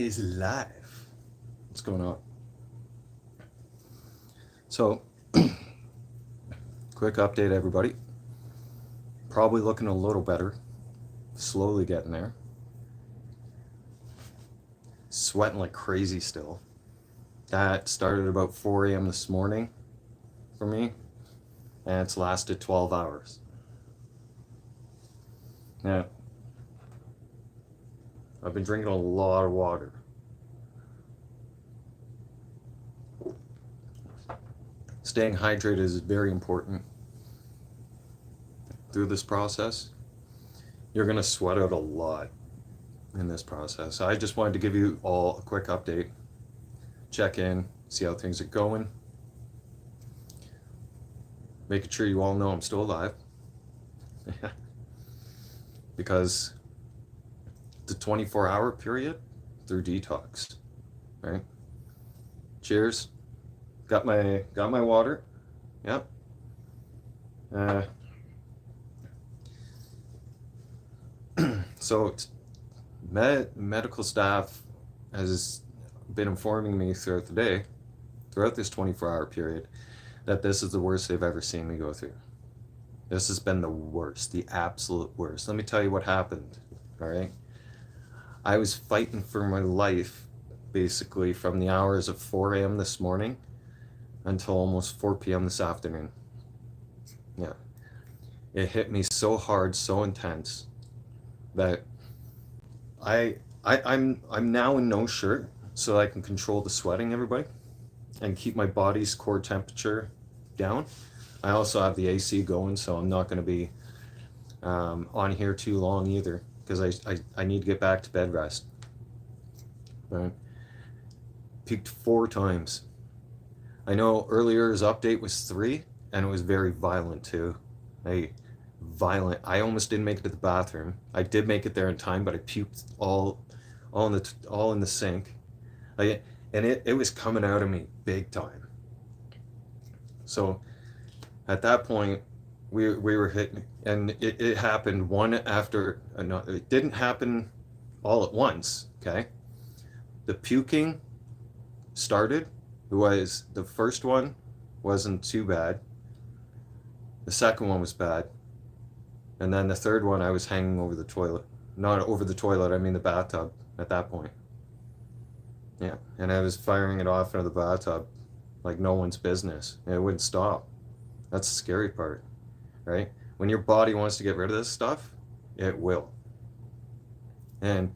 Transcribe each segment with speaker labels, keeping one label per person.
Speaker 1: is live. What's going on? So, quick update, everybody. Probably looking a little better. Slowly getting there. Sweating like crazy still. That started about 4 a.m. this morning for me, and it's lasted 12 hours. Now, I've been drinking a lot of water. Staying hydrated is very important through this process. You're going to sweat out a lot in this process. I just wanted to give you all a quick update, check in, see how things are going, making sure you all know I'm still alive. Because the 24-hour period through detox, right? Cheers. Got my water. Yep. So medical staff has been informing me throughout the day, throughout this 24-hour period, that this is the worst they've ever seen me go through. This has been the worst, the absolute worst. Let me tell you what happened, all right? I was fighting for my life, basically, from the hours of 4 a.m. this morning until almost 4 p.m. this afternoon. Yeah. It hit me so hard, so intense, that I'm now in no shirt so I can control the sweating, everybody, and keep my body's core temperature down. I also have the AC going, so I'm not going to be on here too long either, because I need to get back to bed rest. Right? Peaked 4 times. I know earlier's update was 3, and it was very violent too. Violent. I almost didn't make it to the bathroom. I did make it there in time, but I puked all in the sink. And it was coming out of me big time. So at that point, we were hitting, and it happened one after another. It didn't happen all at once, okay? The puking started. The first one wasn't too bad. The second one was bad. And then the third one, I was hanging over the toilet. Not over the toilet, I mean the bathtub at that point. Yeah, and I was firing it off into the bathtub like no one's business. And it wouldn't stop. That's the scary part, right? When your body wants to get rid of this stuff, it will. And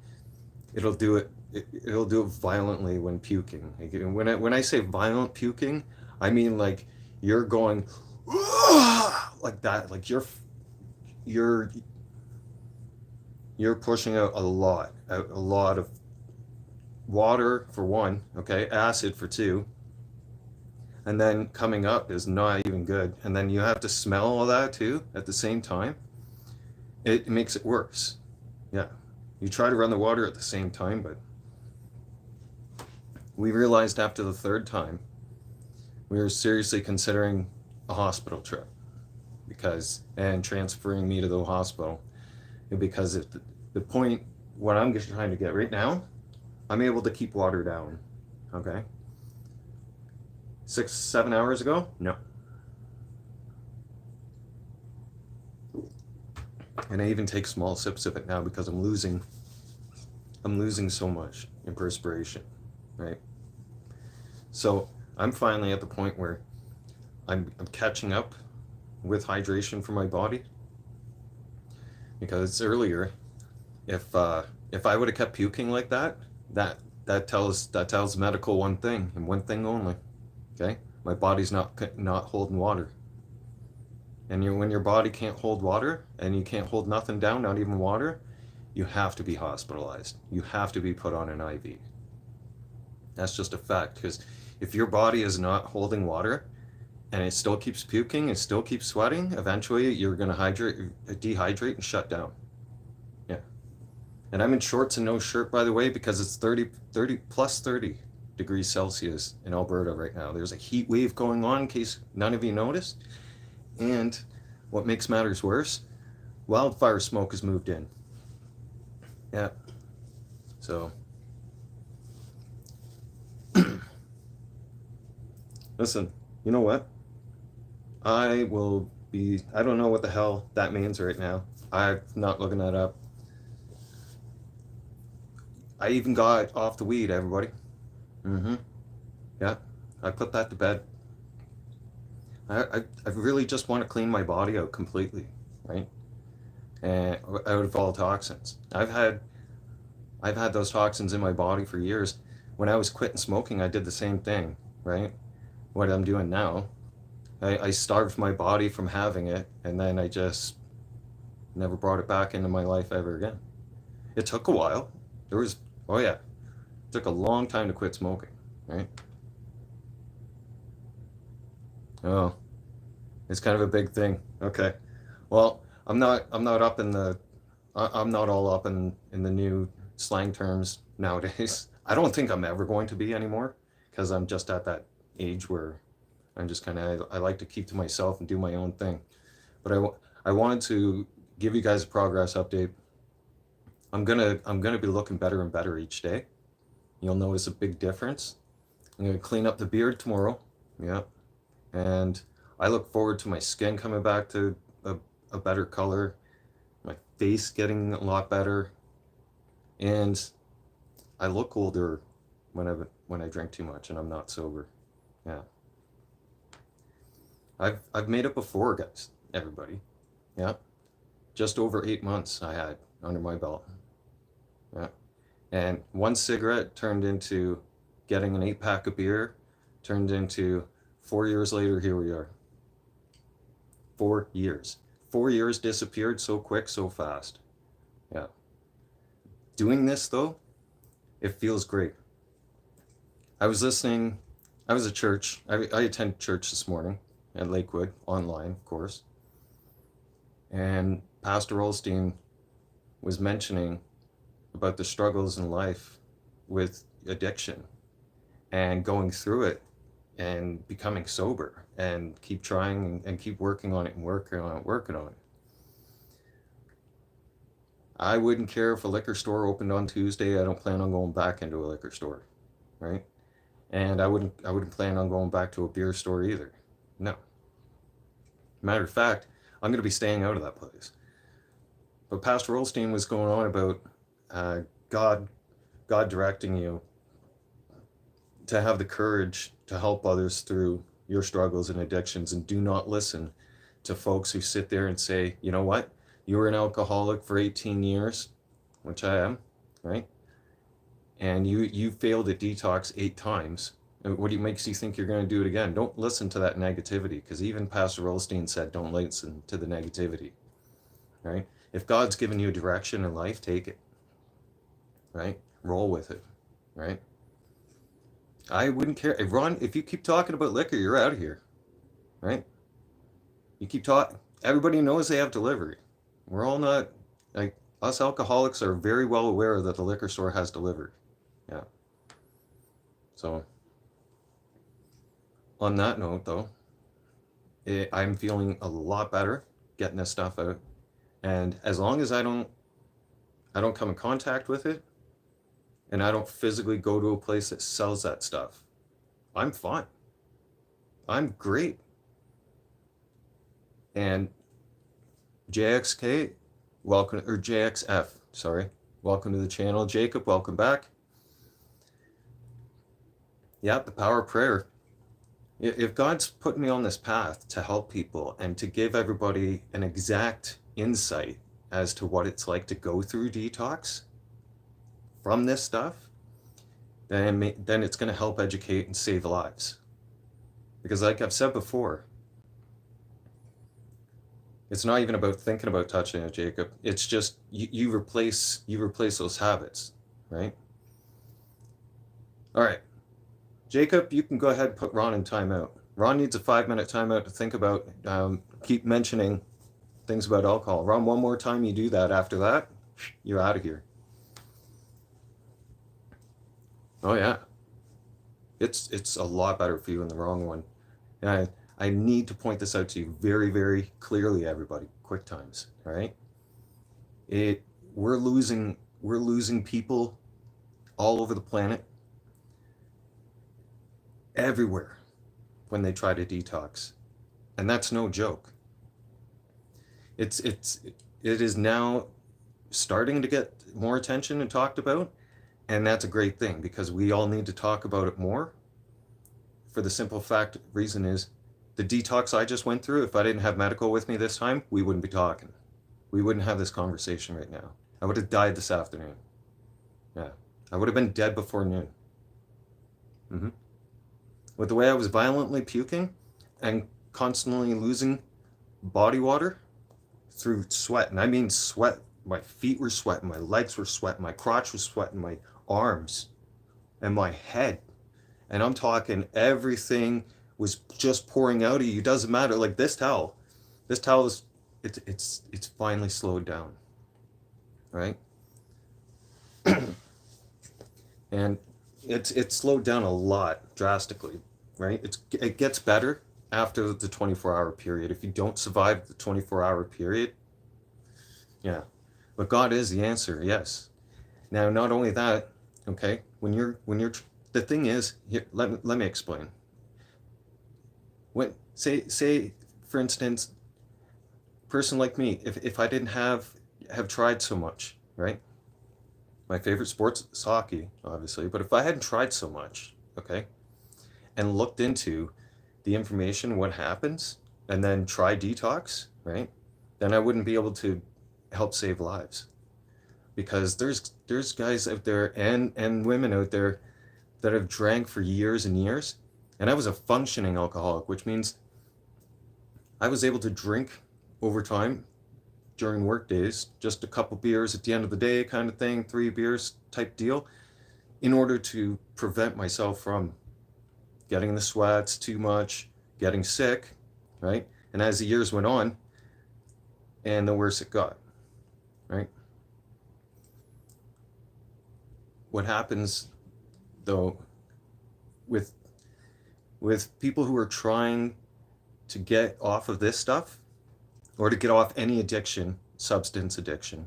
Speaker 1: it'll do it violently when puking. When I say violent puking, I mean like you're going like that, like you're pushing out a lot of water for one, okay, acid for 2, and then coming up is not even good, and then you have to smell all that too at the same time. It makes it worse. Yeah, you try to run the water at the same time, but we realized after the 3rd time we were seriously considering a hospital trip, and transferring me to the hospital, because at the point what I'm just trying to get right now, I'm able to keep water down, okay? 6-7 hours ago, no. And I even take small sips of it now because I'm losing so much in perspiration, right? So I'm finally at the point where I'm catching up with hydration for my body, because earlier, if I would have kept puking like that tells medical one thing and one thing only. Okay, my body's not holding water. And when your body can't hold water, and you can't hold nothing down, not even water, you have to be hospitalized. You have to be put on an IV. That's just a fact, because if your body is not holding water and it still keeps puking, it still keeps sweating, eventually you're going to dehydrate and shut down. Yeah. And I'm in shorts and no shirt, by the way, because it's 30 degrees Celsius in Alberta right now. There's a heat wave going on, in case none of you noticed. And what makes matters worse, wildfire smoke has moved in. Yeah. So Listen, you know what? I will be, I don't know what the hell that means right now. I'm not looking that up. I even got off the weed, everybody. Mm-hmm. Yeah. I put that to bed. I really just want to clean my body out completely, right? And out of all toxins. I've had those toxins in my body for years. When I was quitting smoking, I did the same thing, right? What I'm doing now, I starved my body from having it, and then I just never brought it back into my life ever again. It took a while. There was, oh yeah, it took a long time to quit smoking, right? Oh, it's kind of a big thing. Okay. Well, I'm not up in the I'm not all up in the new slang terms nowadays. I don't think I'm ever going to be anymore because I'm just at that age where I'm just kind of I like to keep to myself and do my own thing. But I wanted to give you guys a progress update. I'm gonna be looking better and better each day. You'll notice a big difference. I'm gonna clean up the beard tomorrow. Yeah, and I look forward to my skin coming back to a better color, my face getting a lot better, and I look older when I drink too much and I'm not sober. Yeah, I've made it before, guys. Everybody. Yeah, just over 8 months I had under my belt. Yeah, and one cigarette turned into getting an 8 pack of beer, turned into 4 years later. Here we are. 4 years. 4 years disappeared so quick, so fast. Yeah. Doing this though, it feels great. I was listening. I was at church. I attended church this morning at Lakewood, online, of course. And Pastor Olstein was mentioning about the struggles in life with addiction and going through it and becoming sober and keep trying and keep working on it and working on it, working on it. I wouldn't care if a liquor store opened on Tuesday. I don't plan on going back into a liquor store, right? And I wouldn't plan on going back to a beer store either. No. Matter of fact, I'm going to be staying out of that place. But Pastor Olstein was going on about uh, God, God directing you to have the courage to help others through your struggles and addictions, and do not listen to folks who sit there and say, you know what, you were an alcoholic for 18 years, which I am, right? And you failed at detox 8 times. And what makes you think you're going to do it again? Don't listen to that negativity, because even Pastor Olstein said, don't listen to the negativity, right? If God's given you a direction in life, take it, right? Roll with it, right? I wouldn't care. If Ron, if you keep talking about liquor, you're out of here, right? You keep talking. Everybody knows they have delivery. We're all not, like, us alcoholics are very well aware that the liquor store has delivery. Yeah. So on that note, though, I'm feeling a lot better getting this stuff out. And as long as I don't come in contact with it, and I don't physically go to a place that sells that stuff, I'm fine. I'm great. And JXK, welcome, or JXF, sorry, welcome to the channel. Jacob, welcome back. Yep, the power of prayer. If God's put me on this path to help people and to give everybody an exact insight as to what it's like to go through detox from this stuff, then it's going to help educate and save lives. Because like I've said before, it's not even about thinking about touching it, Jacob. It's just you replace those habits, right? All right, Jacob, you can go ahead and put Ron in timeout. Ron needs a 5-minute timeout to think about. Keep mentioning things about alcohol. Ron, one more time you do that. After that, you're out of here. Oh yeah, it's a lot better for you in the wrong one. And I need to point this out to you very, very clearly, everybody. Quick times, all right? It we're losing people all over the planet, everywhere. when they try to detox. And that's no joke. It is now starting to get more attention and talked about, and that's a great thing because we all need to talk about it more. For the simple fact reason is the detox I just went through, if I didn't have medical with me this time, we wouldn't be talking. We wouldn't have this conversation right now. I would have died this afternoon. Yeah. I would have been dead before noon. With the way I was violently puking and constantly losing body water through sweat, and I mean sweat. My feet were sweating, my legs were sweating, my crotch was sweating, my arms and my head. And I'm talking everything was just pouring out of you. Doesn't matter. Like this towel is, it's finally slowed down, right? And it's slowed down a lot drastically, right? It gets better after the 24-hour period. If you don't survive the 24-hour period, yeah. But God is the answer, yes. Now, not only that, okay, when you're the thing is, here, let me explain. When say for instance, a person like me, if I didn't have tried so much, right? My favorite sport's hockey, obviously, but if I hadn't tried so much, okay, and looked into the information, what happens, and then try detox, right? Then I wouldn't be able to help save lives. Because there's guys out there and women out there that have drank for years and years. And I was a functioning alcoholic, which means I was able to drink over time during work days, just a couple beers at the end of the day kind of thing, 3 beers type deal, in order to prevent myself from getting the sweats too much, getting sick, right? And as the years went on, and the worse it got, right? What happens though with people who are trying to get off of this stuff or to get off any addiction, substance addiction,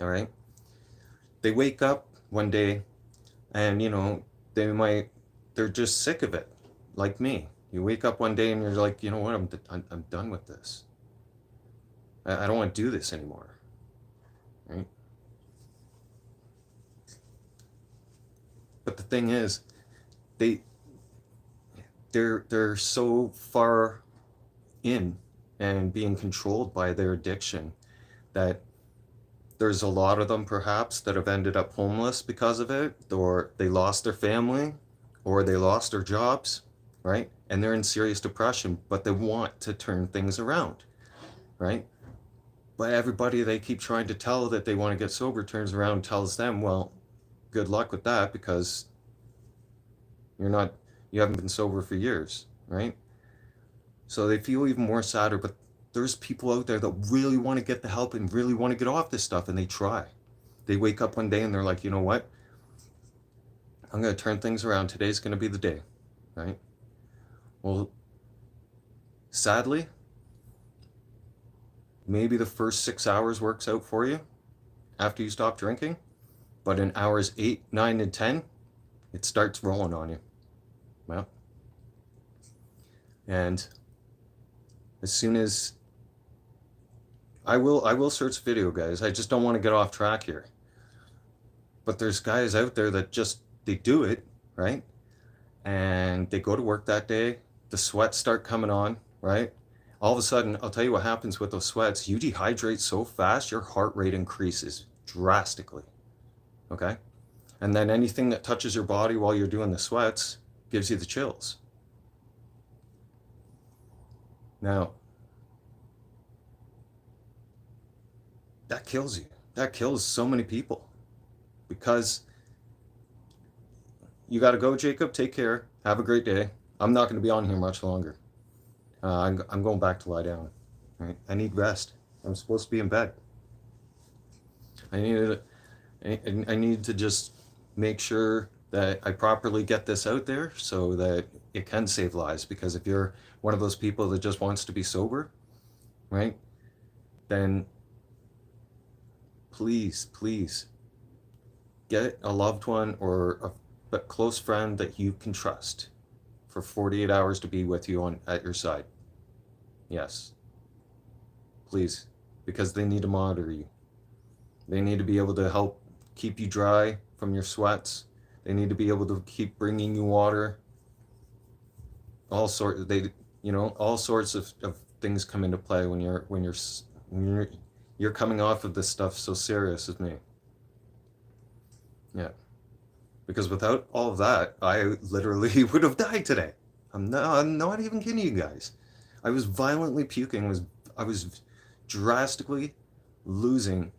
Speaker 1: all right? They wake up one day and, they're just sick of it, like me. You wake up one day and you're like, you know what, I'm done with this. I don't want to do this anymore, right? But the thing is, they're so far in and being controlled by their addiction that there's a lot of them perhaps that have ended up homeless because of it, or they lost their family, or they lost their jobs, right? And they're in serious depression, but they want to turn things around, right? But everybody they keep trying to tell that they want to get sober turns around and tells them, well, good luck with that because you haven't been sober for years, right? So they feel even more sadder, but there's people out there that really want to get the help and really want to get off this stuff, and they try. They wake up one day and they're like, you know what? I'm going to turn things around. Today's going to be the day, right? Well, sadly, maybe the first 6 hours works out for you after you stop drinking, but in hours 8, 9, and 10, it starts rolling on you. Well, and as soon as I will search video, guys. I just don't want to get off track here. But there's guys out there that just they do it, right? And they go to work that day, the sweats start coming on, right? All of a sudden, I'll tell you what happens with those sweats. You dehydrate so fast, your heart rate increases drastically, okay? And then anything that touches your body while you're doing the sweats gives you the chills. Now, that kills you. That kills so many people. Because you got to go, Jacob. Take care. Have a great day. I'm not going to be on here much longer. I'm going back to lie down. Right? I need rest. I'm supposed to be in bed. I need to just make sure that I properly get this out there so that it can save lives. Because if you're one of those people that just wants to be sober, right, then please get a loved one or a close friend that you can trust. for 48 hours to be with you at your side. Yes. Please. Because they need to monitor you. They need to be able to help keep you dry from your sweats. They need to be able to keep bringing you water. All sorts of things come into play when you're coming off of this stuff so serious as me. Yeah. Because without all of that, I literally would have died today. I'm not even kidding you guys. I was violently puking. I was drastically losing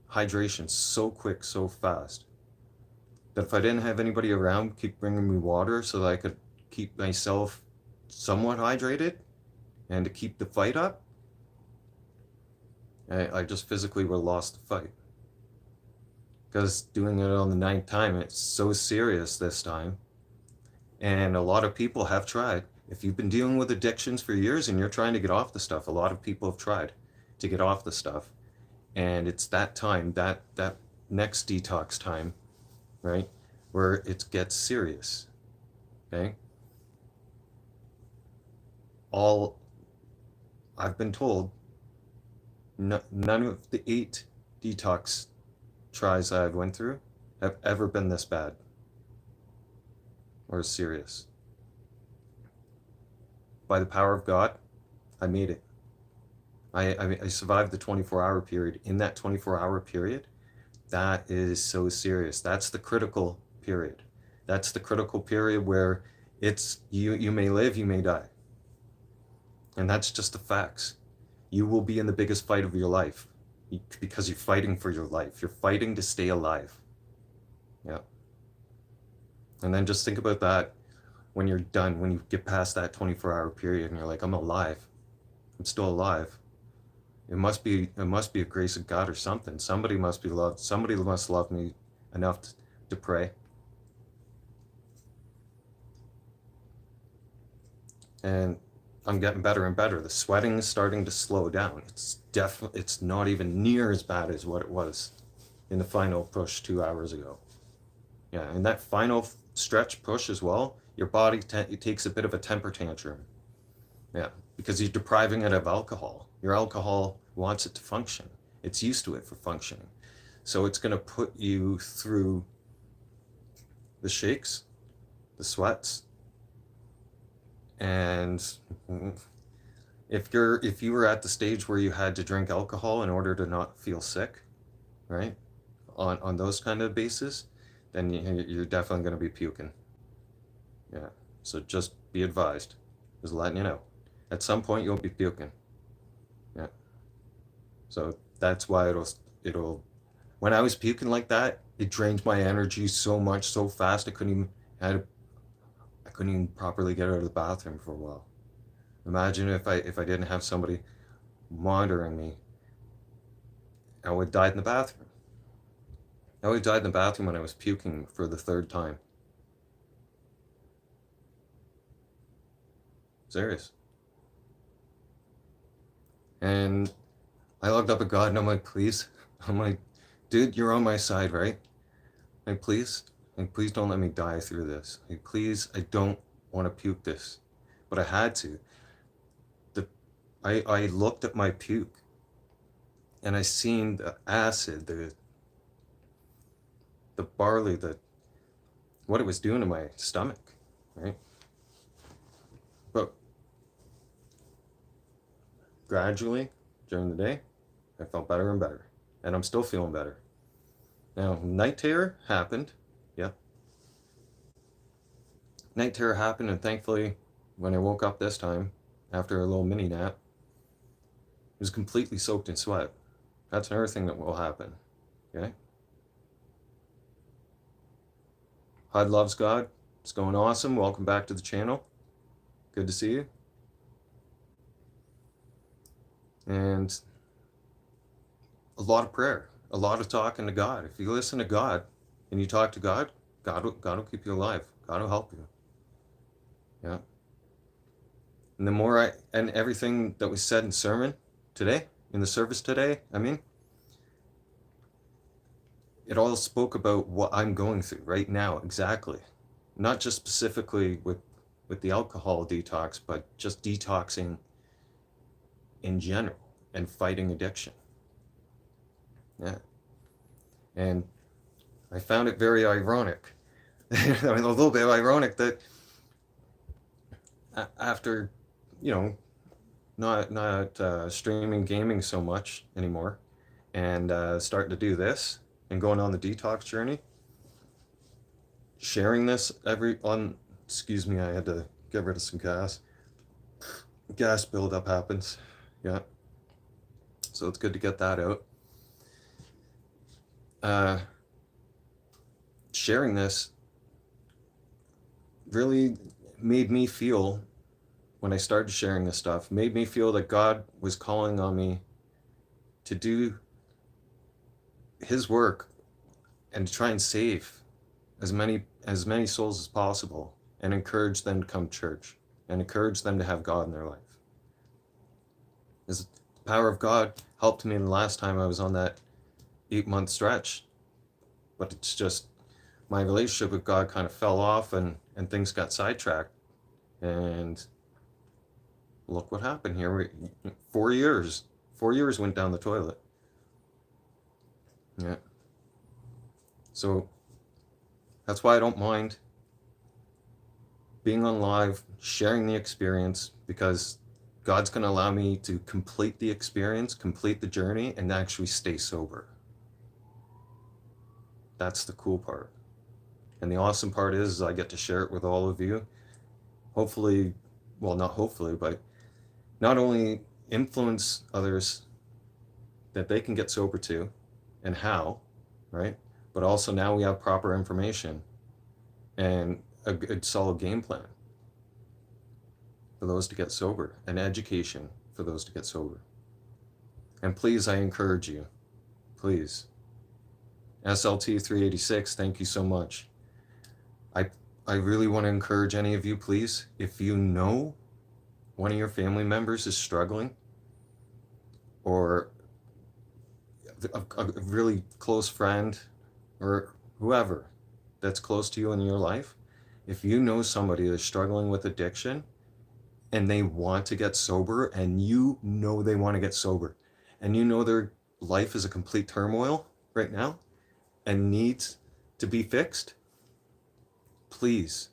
Speaker 1: hydration so quick, so fast, that if I didn't have anybody around keep bringing me water so that I could keep myself somewhat hydrated and to keep the fight up, I just physically would have lost the fight. Because doing it on the 9th time, it's so serious this time. And a lot of people have tried. If you've been dealing with addictions for years and you're trying to get off the stuff, a lot of people have tried to get off the stuff. And it's that time, that next detox time, right, where it gets serious. Okay? I've been told, none of the 8 detox tries I've went through have ever been this bad or serious. By the power of God, I made it. I survived the 24-hour period. In that 24-hour period, that is so serious. That's the critical period. That's the critical period where it's you may live, you may die. And that's just the facts. You will be in the biggest fight of your life because you're fighting for your life. You're fighting to stay alive. Yeah. And then just think about that when you're done, when you get past that 24-hour period and you're like, I'm alive. I'm still alive. It must be a grace of God or something. Somebody must be loved. Somebody must love me enough to pray. And I'm getting better and better. The sweating is starting to slow down. It's not even near as bad as what it was in the final push 2 hours ago. Yeah, and that final stretch push as well, your body it takes a bit of a temper tantrum. Yeah, because you're depriving it of alcohol. Your alcohol wants it to function. It's used to it for functioning. So it's going to put you through the shakes, the sweats, and if you were at the stage where you had to drink alcohol in order to not feel sick, right, on those kind of bases, then you're definitely going to be puking. Yeah, so just be advised. Just letting you know. At some point you'll be puking. Yeah. So that's why it'll when I was puking like that, it drained my energy so much so fast I couldn't even properly get out of the bathroom for a while. Imagine if I didn't have somebody monitoring me, I would have died in the bathroom. I would have died in the bathroom when I was puking for the 3rd time. Serious. And I looked up at God and I'm like, please. I'm like, dude, you're on my side, right? Like, please don't let me die through this. Like, please, I don't want to puke this. But I had to. I looked at my puke and I seen the acid, the barley, what it was doing to my stomach, right? But gradually, during the day, I felt better and better. And I'm still feeling better. Now, night terror happened. Yeah. Night terror happened, and thankfully, when I woke up this time, after a little mini nap, it was completely soaked in sweat. That's another thing that will happen. Okay? Hud loves God. It's going awesome. Welcome back to the channel. Good to see you. And a lot of prayer, a lot of talking to God. If you listen to God and you talk to God, God will keep you alive. God will help you. Yeah. And the more and everything that was said in sermon today, in the service today, it all spoke about what I'm going through right now, exactly. Not just specifically with with the alcohol detox, but just detoxing in general and fighting addiction. Yeah. And I found it very ironic, a little bit ironic that after, not streaming gaming so much anymore, and starting to do this and going on the detox journey, sharing this excuse me, I had to get rid of some gas buildup happens. Yeah, so it's good to get that out. Sharing this really made me feel, when I started sharing this stuff, made me feel that God was calling on me to do his work and to try and save as many souls as possible, and encourage them to come to church and encourage them to have God in their life. Because the power of God helped me the last time I was on that 8-month stretch, but it's just my relationship with God kind of fell off, and things got sidetracked, and look what happened here. 4 years went down the toilet. Yeah. So that's why I don't mind being on live, sharing the experience, because God's going to allow me to complete the experience, complete the journey, and actually stay sober. That's the cool part. And the awesome part is I get to share it with all of you. Hopefully, well, not hopefully, but not only influence others that they can get sober too, and how, right? But also now we have proper information and a good solid game plan for those to get sober, and education for those to get sober. And please, I encourage you, please, SLT 386, thank you so much. I really want to encourage any of you, please, if you know one of your family members is struggling, or a really close friend, or whoever that's close to you in your life, if you know somebody that's struggling with addiction and they want to get sober, and you know they want to get sober, and you know their life is a complete turmoil right now and needs to be fixed, please,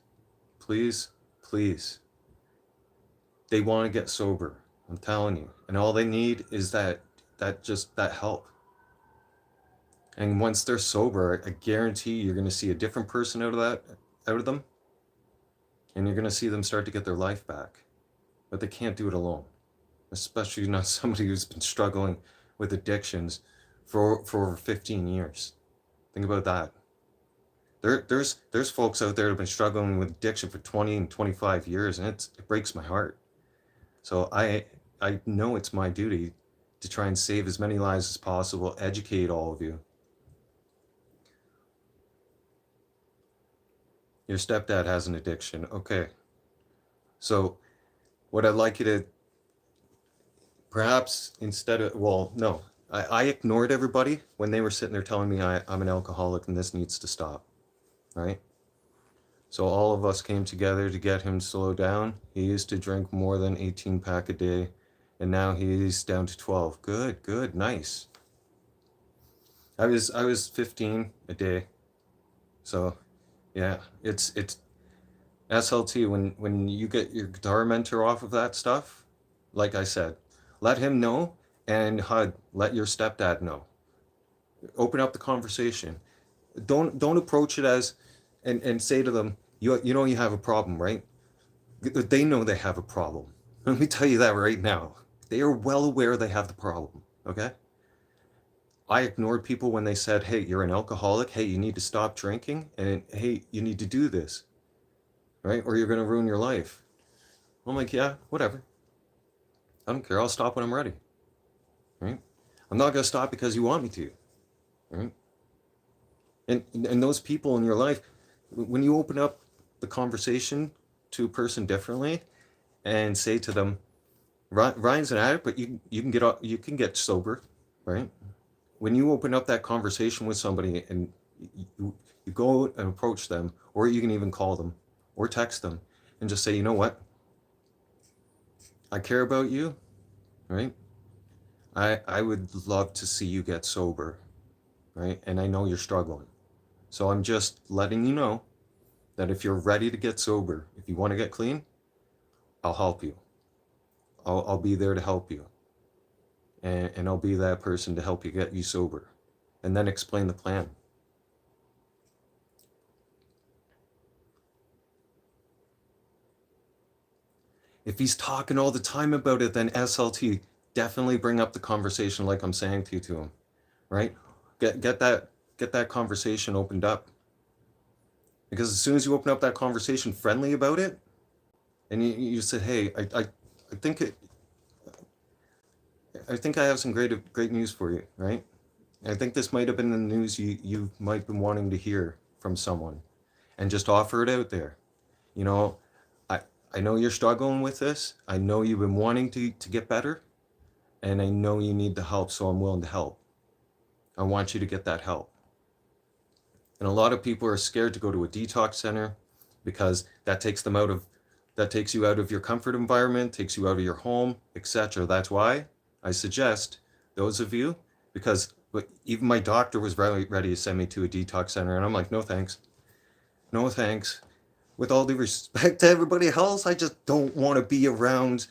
Speaker 1: please, please. They want to get sober, I'm telling you. And all they need is that help. And once they're sober, I guarantee you're going to see a different person out of them. And you're going to see them start to get their life back. But they can't do it alone. Especially not somebody who's been struggling with addictions for over 15 years. Think about that. There's folks out there who have been struggling with addiction for 20 and 25 years, and it breaks my heart. So I know it's my duty to try and save as many lives as possible, educate all of you. Your stepdad has an addiction. Okay. So what I'd like you to, perhaps instead of, well, no, I ignored everybody when they were sitting there telling me I'm an alcoholic and this needs to stop, right? So all of us came together to get him to slow down. He used to drink more than 18 pack a day, and now he's down to 12. Good, nice. I was 15 a day. So yeah, it's SLT, when you get your guitar mentor off of that stuff, like I said, let him know, and let your stepdad know. Open up the conversation. Don't approach it as and say to them, you know you have a problem, right? They know they have a problem. Let me tell you that right now. They are well aware they have the problem, okay? I ignored people when they said, hey, you're an alcoholic, hey, you need to stop drinking, and hey, you need to do this, right? Or you're going to ruin your life. I'm like, yeah, whatever. I don't care. I'll stop when I'm ready, right? I'm not going to stop because you want me to, right? And those people in your life, when you open up the conversation to a person differently and say to them, Ryan's an addict, but you can get sober, right? When you open up that conversation with somebody and you go and approach them, or you can even call them or text them and just say, you know what? I care about you, right? I would love to see you get sober, right? And I know you're struggling. So I'm just letting you know that if you're ready to get sober, if you want to get clean, I'll help you. I'll be there to help you. And I'll be that person to help you get you sober. And then explain the plan. If he's talking all the time about it, then SLT, definitely bring up the conversation like I'm saying to him, right? Get that conversation opened up. Because as soon as you open up that conversation friendly about it, and you said, hey, I think I have some great news for you, right? I think this might have been the news you might have been wanting to hear from someone, and just offer it out there. You know, I I know you're struggling with this. I know you've been wanting to get better, and I know you need the help, so I'm willing to help. I want you to get that help. And a lot of people are scared to go to a detox center because that takes you out of your comfort environment, takes you out of your home, etc. That's why I suggest those of you, because even my doctor was ready to send me to a detox center, and I'm like, no thanks, no thanks. With all due respect to everybody else, I just don't want to be around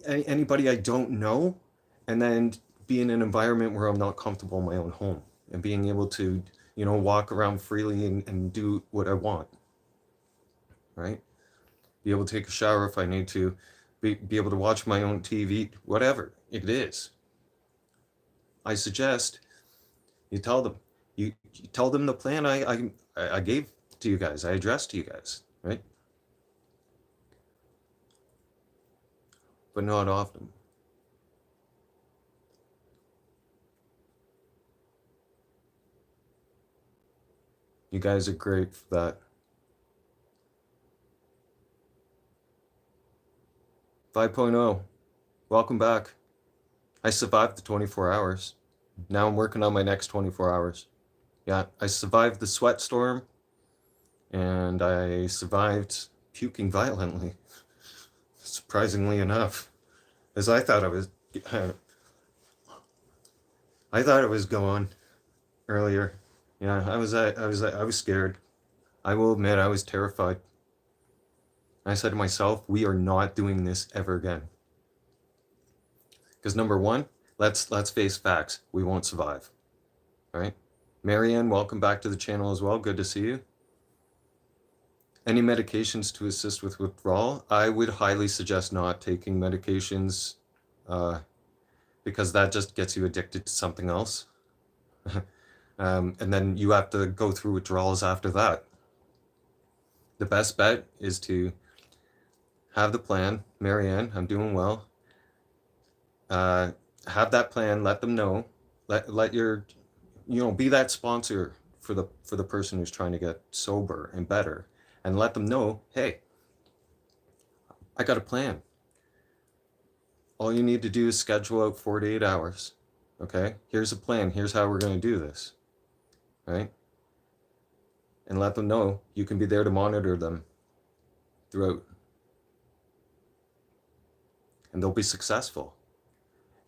Speaker 1: anybody I don't know, and then be in an environment where I'm not comfortable in my own home, and being able to, walk around freely and do what I want, right? Be able to take a shower if I need to, be able to watch my own TV, whatever it is. I suggest you tell them, you tell them the plan I gave to you guys, I addressed to you guys, right? But not often. You guys are great for that. 5.0, welcome back. I survived the 24 hours. Now I'm working on my next 24 hours. Yeah, I survived the sweat storm, and I survived puking violently, surprisingly enough, as I thought I was going earlier. Yeah, I was scared. I will admit I was terrified. I said to myself, we are not doing this ever again. Because number one, let's face facts. We won't survive. Right? Marianne, welcome back to the channel as well. Good to see you. Any medications to assist with withdrawal? I would highly suggest not taking medications, because that just gets you addicted to something else. And then you have to go through withdrawals after that. The best bet is to have the plan. Marianne, I'm doing well. Have that plan. Let them know. Let your, be that sponsor for the person who's trying to get sober and better, and let them know, hey, I got a plan. All you need to do is schedule out 4 to 8 hours. Okay, here's a plan. Here's how we're going to do this. Right? And let them know you can be there to monitor them throughout. And they'll be successful.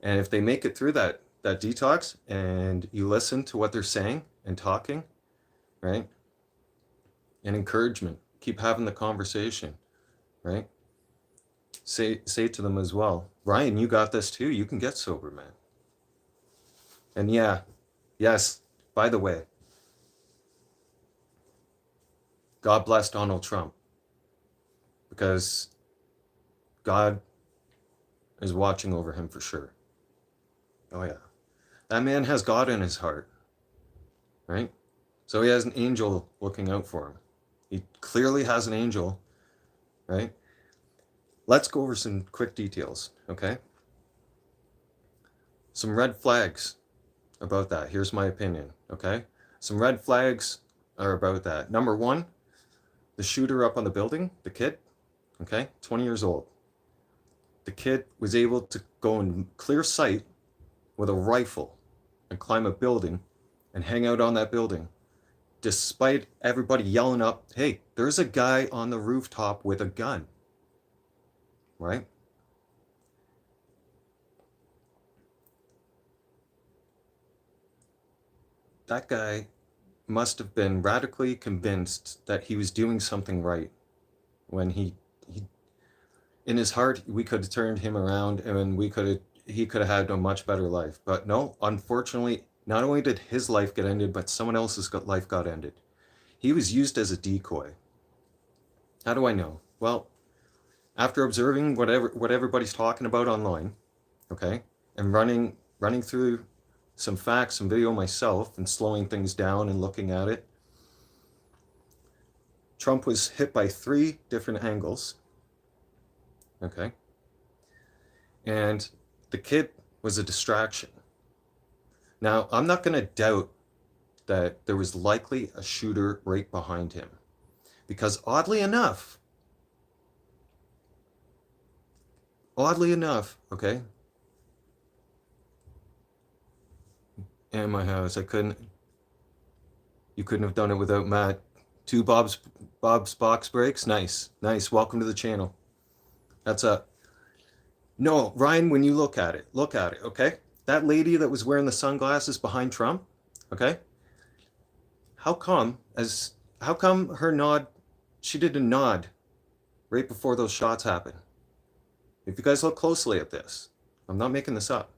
Speaker 1: And if they make it through that detox, and you listen to what they're saying and talking, right? And encouragement, keep having the conversation, right? Say to them as well, Ryan, you got this too. You can get sober, man. And yes, by the way, God bless Donald Trump, because God is watching over him for sure. Oh yeah. That man has God in his heart, right? So he has an angel looking out for him. He clearly has an angel, right? Let's go over some quick details, okay? Some red flags about that. Here's my opinion, okay? Some red flags are about that. Number one, the shooter up on the building, the kid, okay, 20 years old. The kid was able to go in clear sight with a rifle and climb a building and hang out on that building despite everybody yelling up, hey, there's a guy on the rooftop with a gun, right? That guy must have been radically convinced that he was doing something right when he in his heart, we could have turned him around and he could have had a much better life. But no, unfortunately, not only did his life get ended, but someone else's life got ended. He was used as a decoy. How do I know? Well, after observing what everybody's talking about online, okay, and running through some facts and video myself and slowing things down and looking at it, Trump was hit by 3 different angles. Okay. And the kid was a distraction. Now, I'm not going to doubt that there was likely a shooter right behind him. Because oddly enough, okay, in my house, you couldn't have done it without Matt. 2 Bob's box breaks. Nice. Welcome to the channel. That's up. No, Ryan, when you look at it, okay? That lady that was wearing the sunglasses behind Trump, okay? How come her nod, she did a nod right before those shots happened? If you guys look closely at this, I'm not making this up.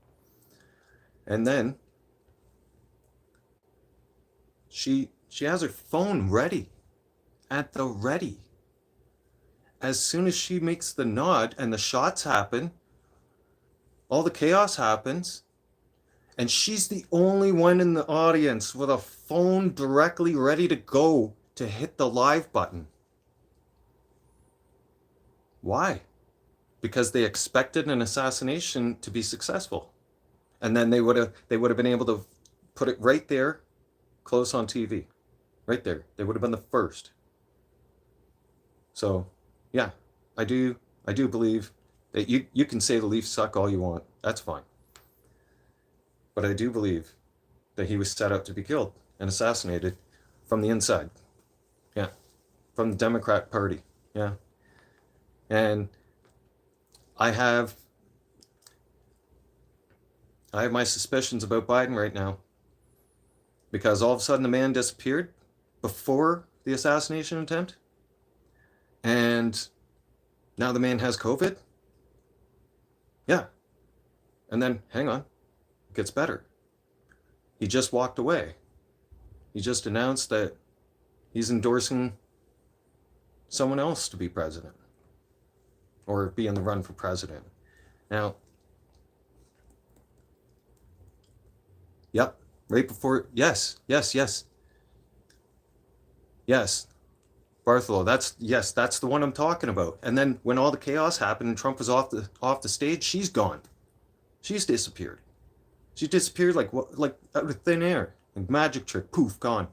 Speaker 1: And then she has her phone ready, at the ready. As soon as she makes the nod and the shots happen, all the chaos happens, and she's the only one in the audience with a phone directly ready to go to hit the live button. Why? Because they expected an assassination to be successful. And then they would have been able to put it right there, close on TV. Right there. They would have been the first. So, yeah, I do believe that you can say the Leafs suck all you want. That's fine. But I do believe that he was set up to be killed and assassinated from the inside. Yeah. From the Democrat Party. Yeah. And I have my suspicions about Biden right now, because all of a sudden the man disappeared before the assassination attempt, and now the man has COVID. Yeah. And then, hang on, it gets better. He just walked away. He just announced that he's endorsing someone else to be president, or be in the run for president. Now, yep, right before, yes. Bartholomew, that's the one I'm talking about. And then when all the chaos happened and Trump was off the stage, she's gone. She's disappeared. She disappeared like out of thin air. Like magic trick, poof, gone.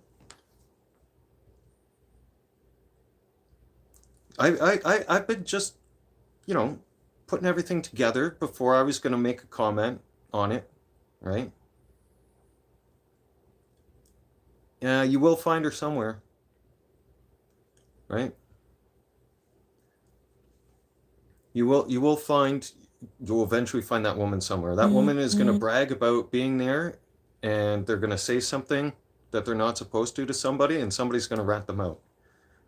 Speaker 1: I've been just, putting everything together before I was going to make a comment on it, right? Yeah, you will find her somewhere, right? You'll eventually find that woman somewhere. That woman is going to brag about being there, and they're going to say something that they're not supposed to somebody, and somebody's going to rat them out.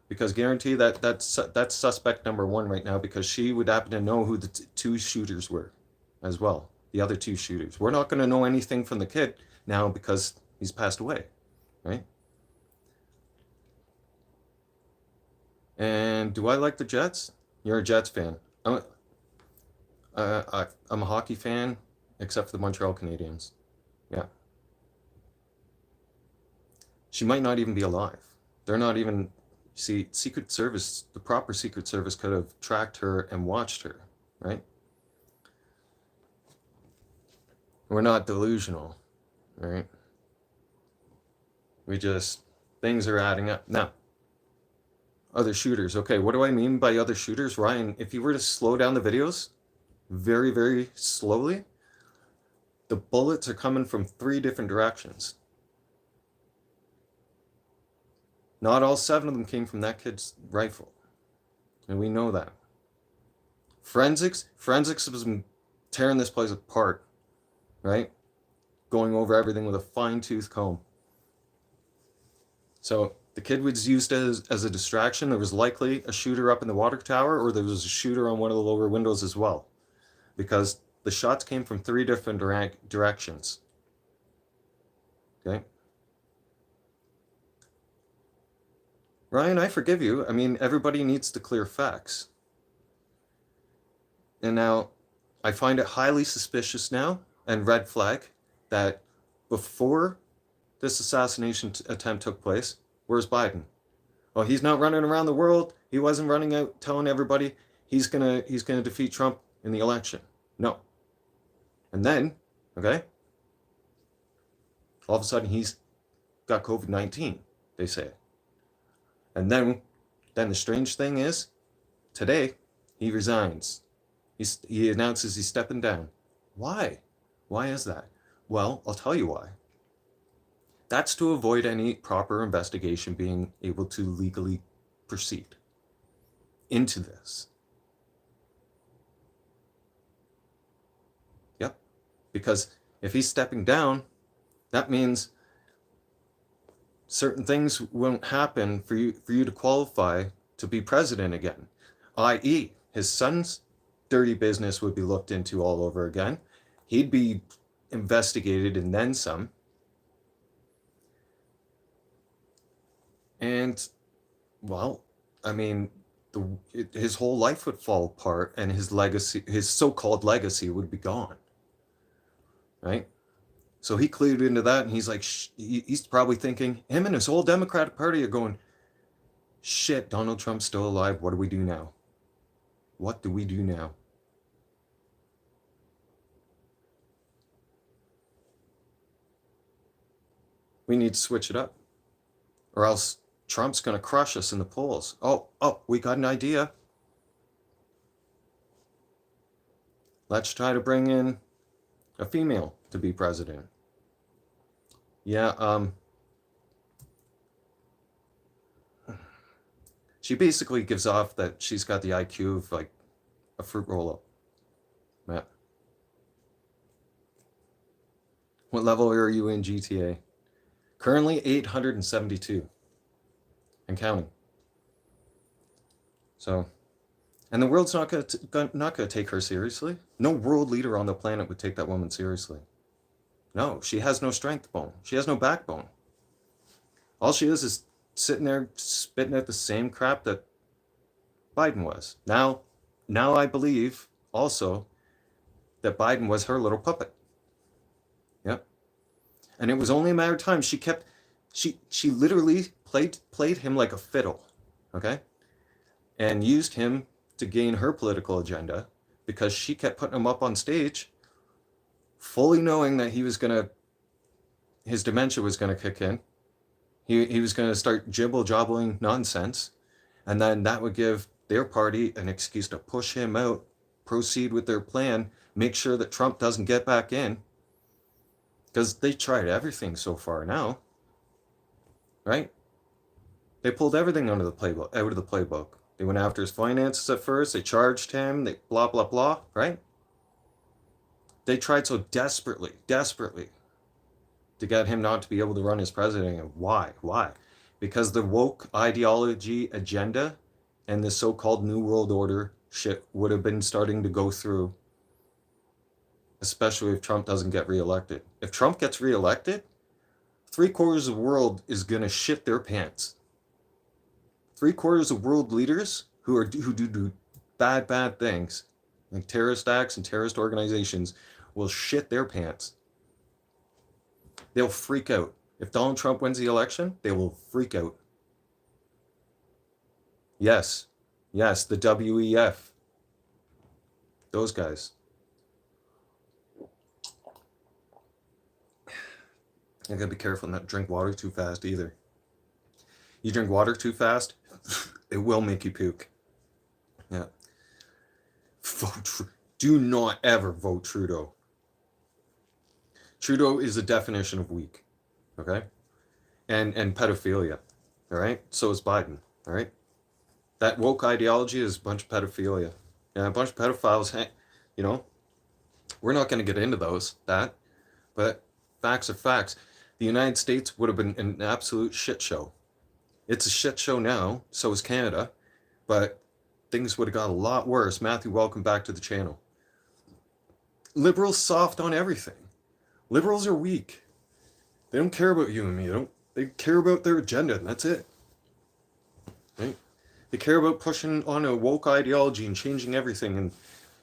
Speaker 1: Because guarantee that's suspect number 1 right now, because she would happen to know who the 2 shooters were as well. The other 2 shooters. We're not going to know anything from the kid now because he's passed away, right? And do I like the Jets? You're a Jets fan. I'm a hockey fan, except for the Montreal Canadiens. Yeah. She might not even be alive. They're not even... See, Secret Service, the proper Secret Service could have tracked her and watched her, right? We're not delusional, right? Things are adding up. Now, other shooters. Okay, what do I mean by other shooters? Ryan, if you were to slow down the videos very, very slowly, the bullets are coming from 3 different directions. Not all 7 of them came from that kid's rifle. And we know that. Forensics has been tearing this place apart, right? Going over everything with a fine-tooth comb. So the kid was used as a distraction. There was likely a shooter up in the water tower, or there was a shooter on one of the lower windows as well, because the shots came from 3 different directions. Okay? Ryan, I forgive you. I mean, everybody needs to clear facts. And now, I find it highly suspicious now, and red flag, that before this assassination attempt took place, where's Biden? Oh, he's not running around the world. He wasn't running out telling everybody he's gonna defeat Trump in the election. No. And then, okay, all of a sudden he's got COVID-19, they say. And then the strange thing is, today he resigns. He announces he's stepping down. Why? Why is that? Well, I'll tell you why. That's to avoid any proper investigation being able to legally proceed into this. Yep. Because if he's stepping down, that means certain things won't happen for you to qualify to be president again. i.e., his son's dirty business would be looked into all over again. He'd be investigated and then some. And, well, I mean, his whole life would fall apart, and his legacy, his so-called legacy, would be gone. Right? So he clued into that, and he's like, he's probably thinking, him and his whole Democratic Party are going, shit, Donald Trump's still alive. What do we do now? What do we do now? We need to switch it up, or else Trump's going to crush us in the polls. Oh, we got an idea. Let's try to bring in a female to be president. Yeah, she basically gives off that she's got the IQ of like a fruit roll-up. Yeah. What level are you in GTA? Currently 872 and counting. So, and the world's not gonna take her seriously. No world leader on the planet would take that woman seriously. No, she has no strength bone. She has no backbone. All she is sitting there spitting out the same crap that Biden was. Now I believe also that Biden was her little puppet. Yep. And it was only a matter of time. She literally played him like a fiddle, okay? And used him to gain her political agenda, because she kept putting him up on stage, fully knowing that his dementia was gonna kick in. He was gonna start jibble-jobbling nonsense, and then that would give their party an excuse to push him out, proceed with their plan, make sure that Trump doesn't get back in. Because they tried everything so far now, right? They pulled everything out of the playbook. They went after his finances at first. They charged him. They blah, blah, blah, right? They tried so desperately to get him not to be able to run as president. And why? Because the woke ideology agenda and the so-called New World Order shit would have been starting to go through, especially if Trump doesn't get reelected. If Trump gets reelected, 3/4 of the world is gonna shit their pants. 3/4 of world leaders who do bad things, like terrorist acts and terrorist organizations, will shit their pants. They'll freak out. If Donald Trump wins the election, they will freak out. Yes, the WEF. Those guys. I gotta be careful not to drink water too fast either. You drink water too fast, it will make you puke. Yeah. Do not ever vote Trudeau. Trudeau is the definition of weak, okay? And pedophilia. All right? So is Biden. All right? That woke ideology is a bunch of pedophilia. And a bunch of pedophiles, you know, we're not going to get into but facts are facts. The United States would have been an absolute shit show. It's a shit show now, so is Canada, but things would have got a lot worse. Matthew, welcome back to the channel. Liberals soft on everything. Liberals are weak. They don't care about you and me. They care about their agenda, and that's it. Right? They care about pushing on a woke ideology and changing everything, and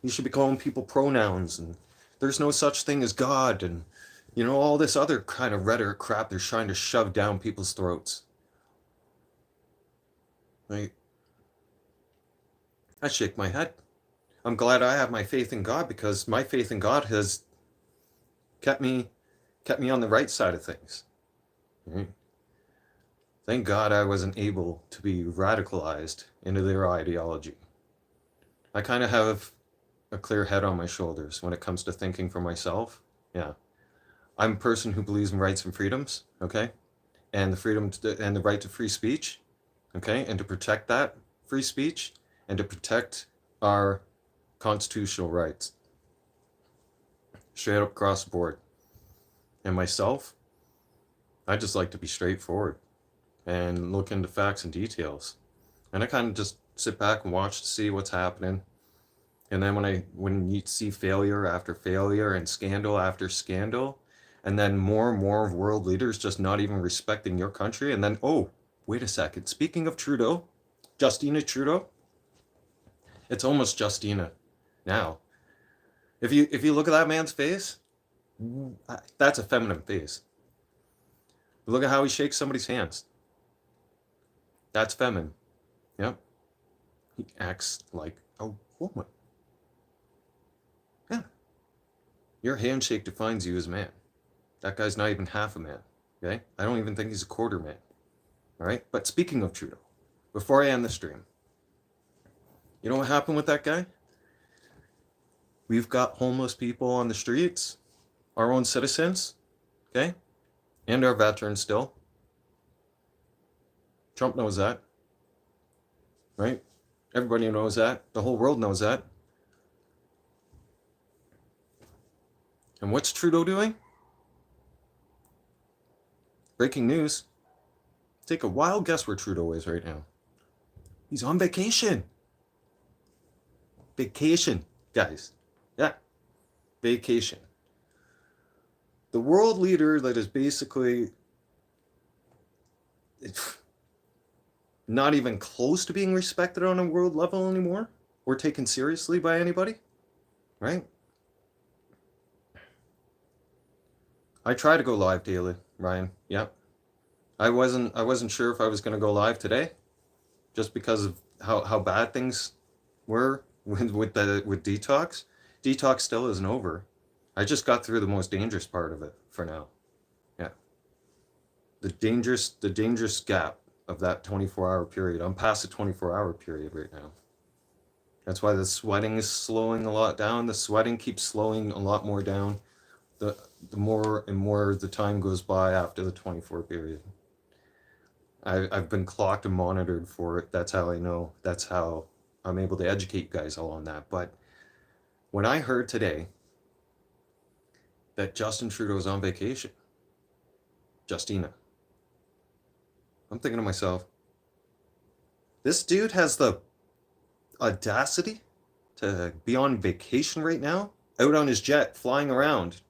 Speaker 1: you should be calling people pronouns, and there's no such thing as God, and all this other kind of rhetoric crap they're trying to shove down people's throats. Right? I shake my head. I'm glad I have my faith in God, because my faith in God has kept me on the right side of things. Right? Thank God I wasn't able to be radicalized into their ideology. I kind of have a clear head on my shoulders when it comes to thinking for myself. Yeah. I'm a person who believes in rights and freedoms, okay? And the freedom and the right to free speech, okay? And to protect that free speech and to protect our constitutional rights. Straight up across the board. And myself, I just like to be straightforward and look into facts and details. And I kind of just sit back and watch to see what's happening. And then when you see failure after failure and scandal after scandal, and then more and more world leaders just not even respecting your country, and then, oh, wait a second. Speaking of Trudeau, Justina Trudeau, it's almost Justina now. If you look at that man's face, that's a feminine face. Look at how he shakes somebody's hands. That's feminine. Yep. He acts like a woman. Yeah. Your handshake defines you as a man. That guy's not even half a man. Okay? I don't even think he's a quarter man. All right? But speaking of Trudeau, before I end the stream, you know what happened with that guy? We've got homeless people on the streets, our own citizens, okay? And our veterans still. Trump knows that, right? Everybody knows that. The whole world knows that. And what's Trudeau doing? Breaking news. Take a wild guess where Trudeau is right now. He's on vacation. Vacation, guys. Yeah. Vacation. The world leader that is basically not even close to being respected on a world level anymore or taken seriously by anybody, right? I try to go live daily, Ryan. Yep. I wasn't sure if I was going to go live today, just because of how bad things were with detox. Detox still isn't over. I just got through the most dangerous part of it for now. Yeah. The dangerous gap of that 24-hour period. I'm past the 24-hour period right now. That's why the sweating is slowing a lot down. The sweating keeps slowing a lot more down the more and more the time goes by after the 24 period. I've been clocked and monitored for it. That's how I know. That's how I'm able to educate you guys all on that. But when I heard today that Justin Trudeau's on vacation, Justina, I'm thinking to myself, this dude has the audacity to be on vacation right now, out on his jet, flying around.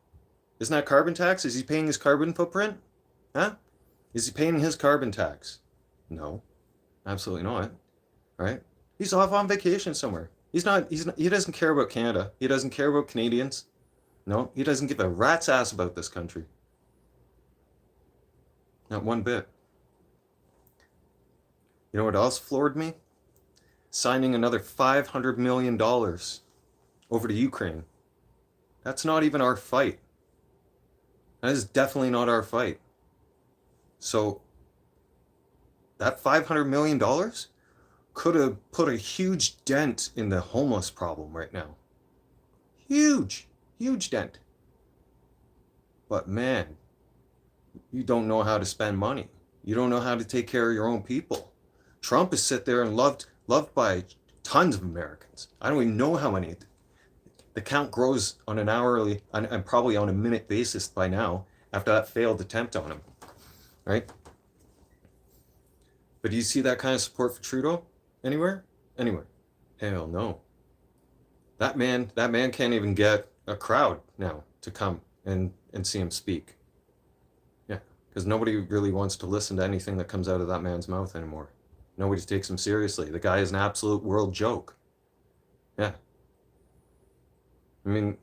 Speaker 1: Isn't that carbon tax? Is he paying his carbon footprint? Huh? Is he paying his carbon tax? No, absolutely not. Right? He's off on vacation somewhere. He doesn't care about Canada. He doesn't care about Canadians. No, he doesn't give a rat's ass about this country. Not one bit. You know what else floored me? Signing another $500 million over to Ukraine. That's not even our fight. That is definitely not our fight. So that $500 million could have put a huge dent in the homeless problem right now. Huge dent. But man, you don't know how to spend money. You don't know how to take care of your own people. Trump is sit there and loved by tons of Americans. I don't even know how many. The count grows on an hourly and probably on a minute basis by now after that failed attempt on him, right? But do you see that kind of support for Trudeau anywhere? Anywhere? Hell no. That man can't even get a crowd now to come and see him speak. Yeah, because nobody really wants to listen to anything that comes out of that man's mouth anymore. Nobody takes him seriously. The guy is an absolute world joke. Yeah. I mean,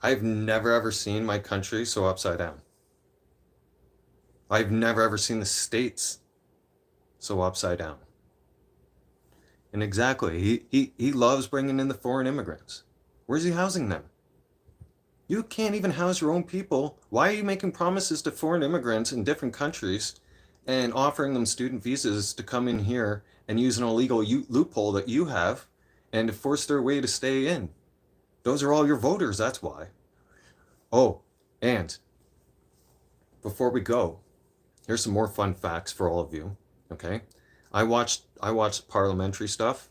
Speaker 1: I've never ever seen my country so upside down. I've never ever seen the States so upside down. And exactly, he loves bringing in the foreign immigrants. Where's he housing them? You can't even house your own people. Why are you making promises to foreign immigrants in different countries and offering them student visas to come in here and use an illegal loophole that you have and to force their way to stay in? Those are all your voters, that's why. Oh, and before we go, here's some more fun facts for all of you, okay? I watch parliamentary stuff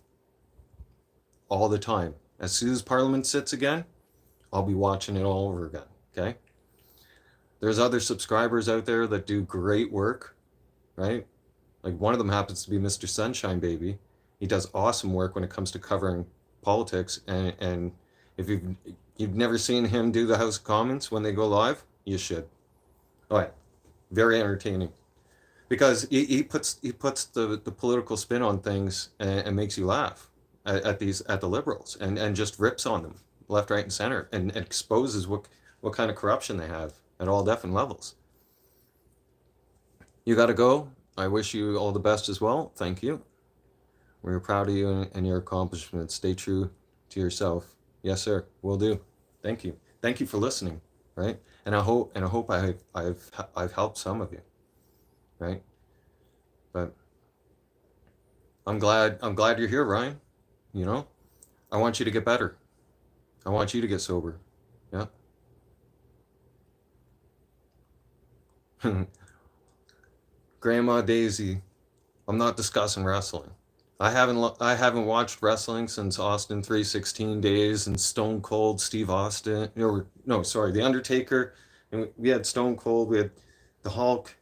Speaker 1: all the time. As soon as Parliament sits again, I'll be watching it all over again, okay? There's other subscribers out there that do great work, right? Like one of them happens to be Mr. Sunshine Baby. He does awesome work when it comes to covering politics, and if you've never seen him do the House of Commons when they go live, you should. All right, very entertaining. Because he puts the political spin on things and makes you laugh at the liberals and just rips on them left, right, and center and exposes what kind of corruption they have at all different levels. You got to go. I wish you all the best as well. Thank you. We're proud of you and your accomplishments. Stay true to yourself. Yes, sir. Will do. Thank you. Thank you for listening. Right. And I hope I've helped some of you. Right. But I'm glad you're here, Ryan. You know, I want you to get better. I want you to get sober. Yeah. Grandma Daisy, I'm not discussing wrestling. I haven't watched wrestling since Austin 316 days and Stone Cold Steve Austin. The Undertaker. And we had Stone Cold. We had the Hulk,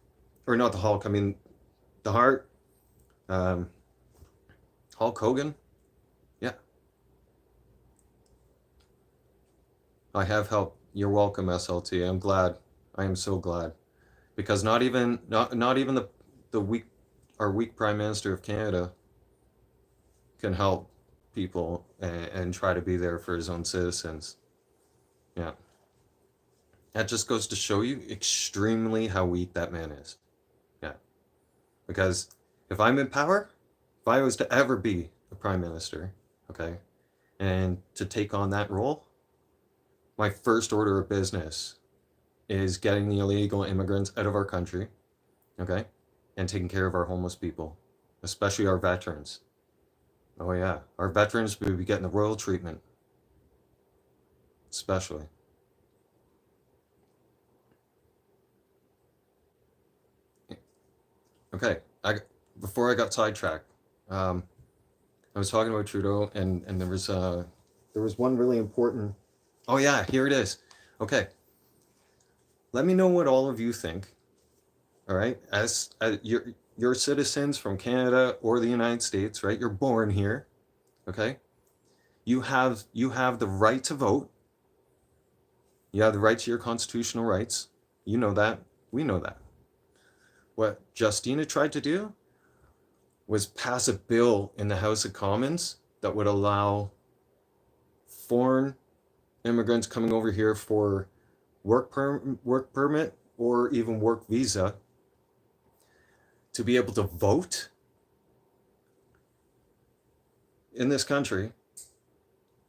Speaker 1: or not the Hulk. I mean, the Heart. Hulk Hogan. Yeah. I have helped. You're welcome, SLT. I'm glad. I am so glad, because not even our weak Prime Minister of Canada can help people and try to be there for his own citizens. Yeah. That just goes to show you extremely how weak that man is. Yeah. Because if I'm in power, if I was to ever be a prime minister, okay, and to take on that role, my first order of business is getting the illegal immigrants out of our country, okay, and taking care of our homeless people, especially our veterans. Oh yeah, our veterans would be getting the royal treatment, especially. Okay, before I got sidetracked, I was talking about Trudeau, and there was one really important. Oh yeah, here it is. Okay, let me know what all of you think. All right, as you're citizens from Canada or the United States, right? You're born here. Okay, you have the right to vote. You have the right to your constitutional rights. You know that. We know that. What Justina tried to do was pass a bill in the House of Commons that would allow foreign immigrants coming over here for work permit or even work visa to be able to vote in this country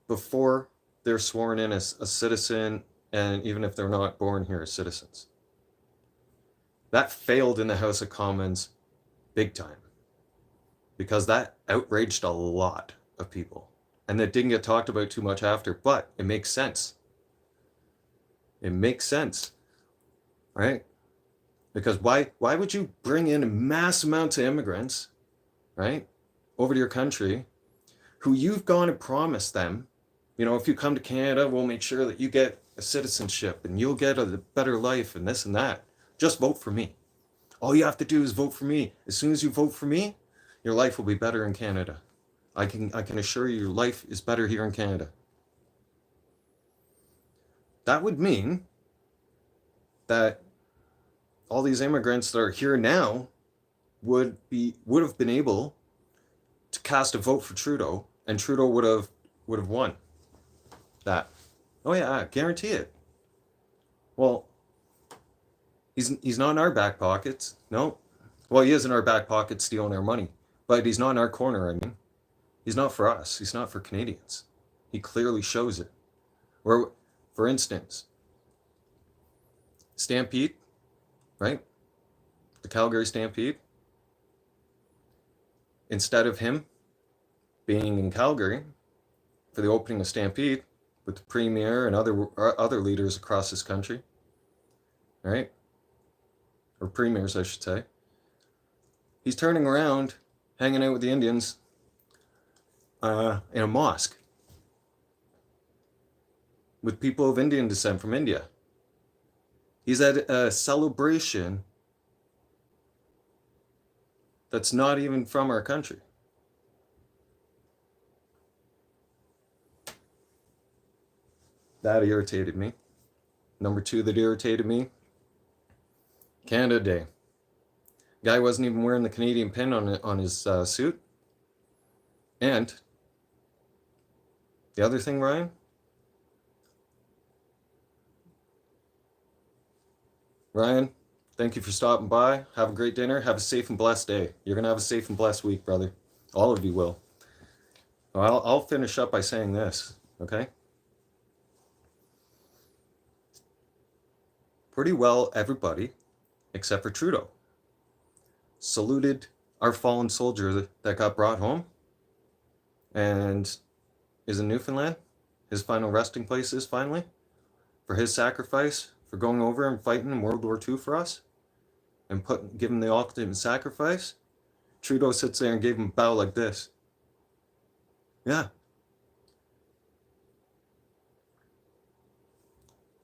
Speaker 1: before they're sworn in as a citizen, and even if they're not born here as citizens. That failed in the House of Commons big time, because that outraged a lot of people, and that didn't get talked about too much after, but it makes sense. It makes sense, right? Because why would you bring in mass amounts of immigrants, right, over to your country, who you've gone and promised them, if you come to Canada, we'll make sure that you get a citizenship and you'll get a better life and this and that. Just vote for me. All you have to do is vote for me. As soon as you vote for me, your life will be better in Canada. I can assure you your life is better here in Canada. That would mean that all these immigrants that are here now would have been able to cast a vote for Trudeau, and Trudeau would have won that. Oh yeah, I guarantee it. Well, he's not in our back pockets. No. Well, he is in our back pockets stealing our money, but he's not in our corner. I mean, he's not for us. He's not for Canadians. He clearly shows it. Where, for instance, Stampede, right? The Calgary Stampede. Instead of him being in Calgary for the opening of Stampede with the Premier and other leaders across this country, right? Or premiers, I should say. He's turning around, hanging out with the Indians in a mosque with people of Indian descent from India. He's at a celebration that's not even from our country. That irritated me. Number two that irritated me, Canada Day. Guy wasn't even wearing the Canadian pin on his suit. And the other thing, Ryan, thank you for stopping by. Have a great dinner. Have a safe and blessed day. You're going to have a safe and blessed week, brother. All of you will. I'll finish up by saying this, okay? Pretty well everybody, except for Trudeau, saluted our fallen soldier that got brought home and is in Newfoundland. His final resting place is finally, for his sacrifice, for going over and fighting in World War II for us and giving the ultimate sacrifice. Trudeau sits there and gave him a bow like this. Yeah.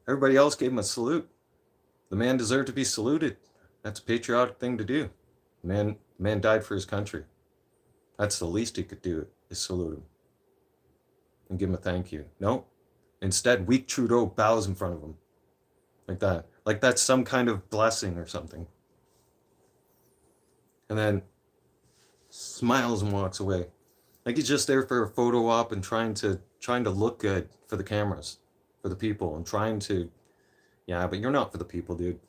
Speaker 1: Everybody else gave him a salute. The man deserved to be saluted. That's a patriotic thing to do. Man died for his country. That's the least he could do, is salute him and give him a thank you. No. Instead, weak Trudeau bows in front of him. Like that. Like that's some kind of blessing or something. And then smiles and walks away. Like he's just there for a photo op and trying to look good for the cameras, for the people, and trying to, yeah, but you're not for the people, dude.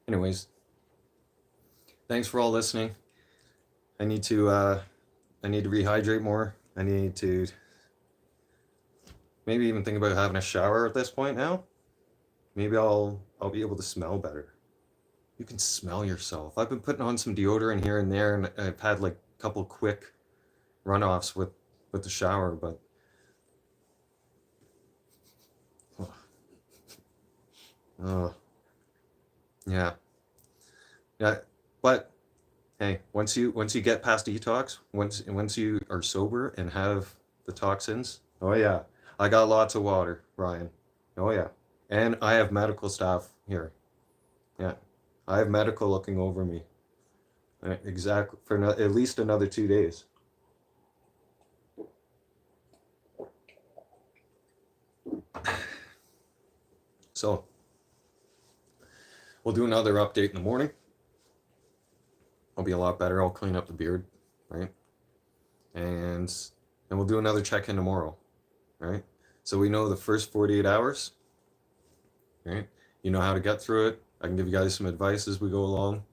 Speaker 1: Anyways, thanks for all listening. I need to rehydrate more. I need to maybe even think about having a shower at this point now. Maybe I'll be able to smell better. You can smell yourself. I've been putting on some deodorant here and there, and I've had like a couple quick runoffs with the shower, but yeah, but hey, once you get past detox, once you are sober and have the toxins, oh yeah, I got lots of water, Ryan. Oh yeah, and I have medical staff here. Yeah, I have medical looking over me. Exactly, for at least another 2 days. So we'll do another update in the morning. I'll be a lot better. I'll clean up the beard, right? And we'll do another check-in tomorrow, right? So we know the first 48 hours, right? You know how to get through it. I can give you guys some advice as we go along.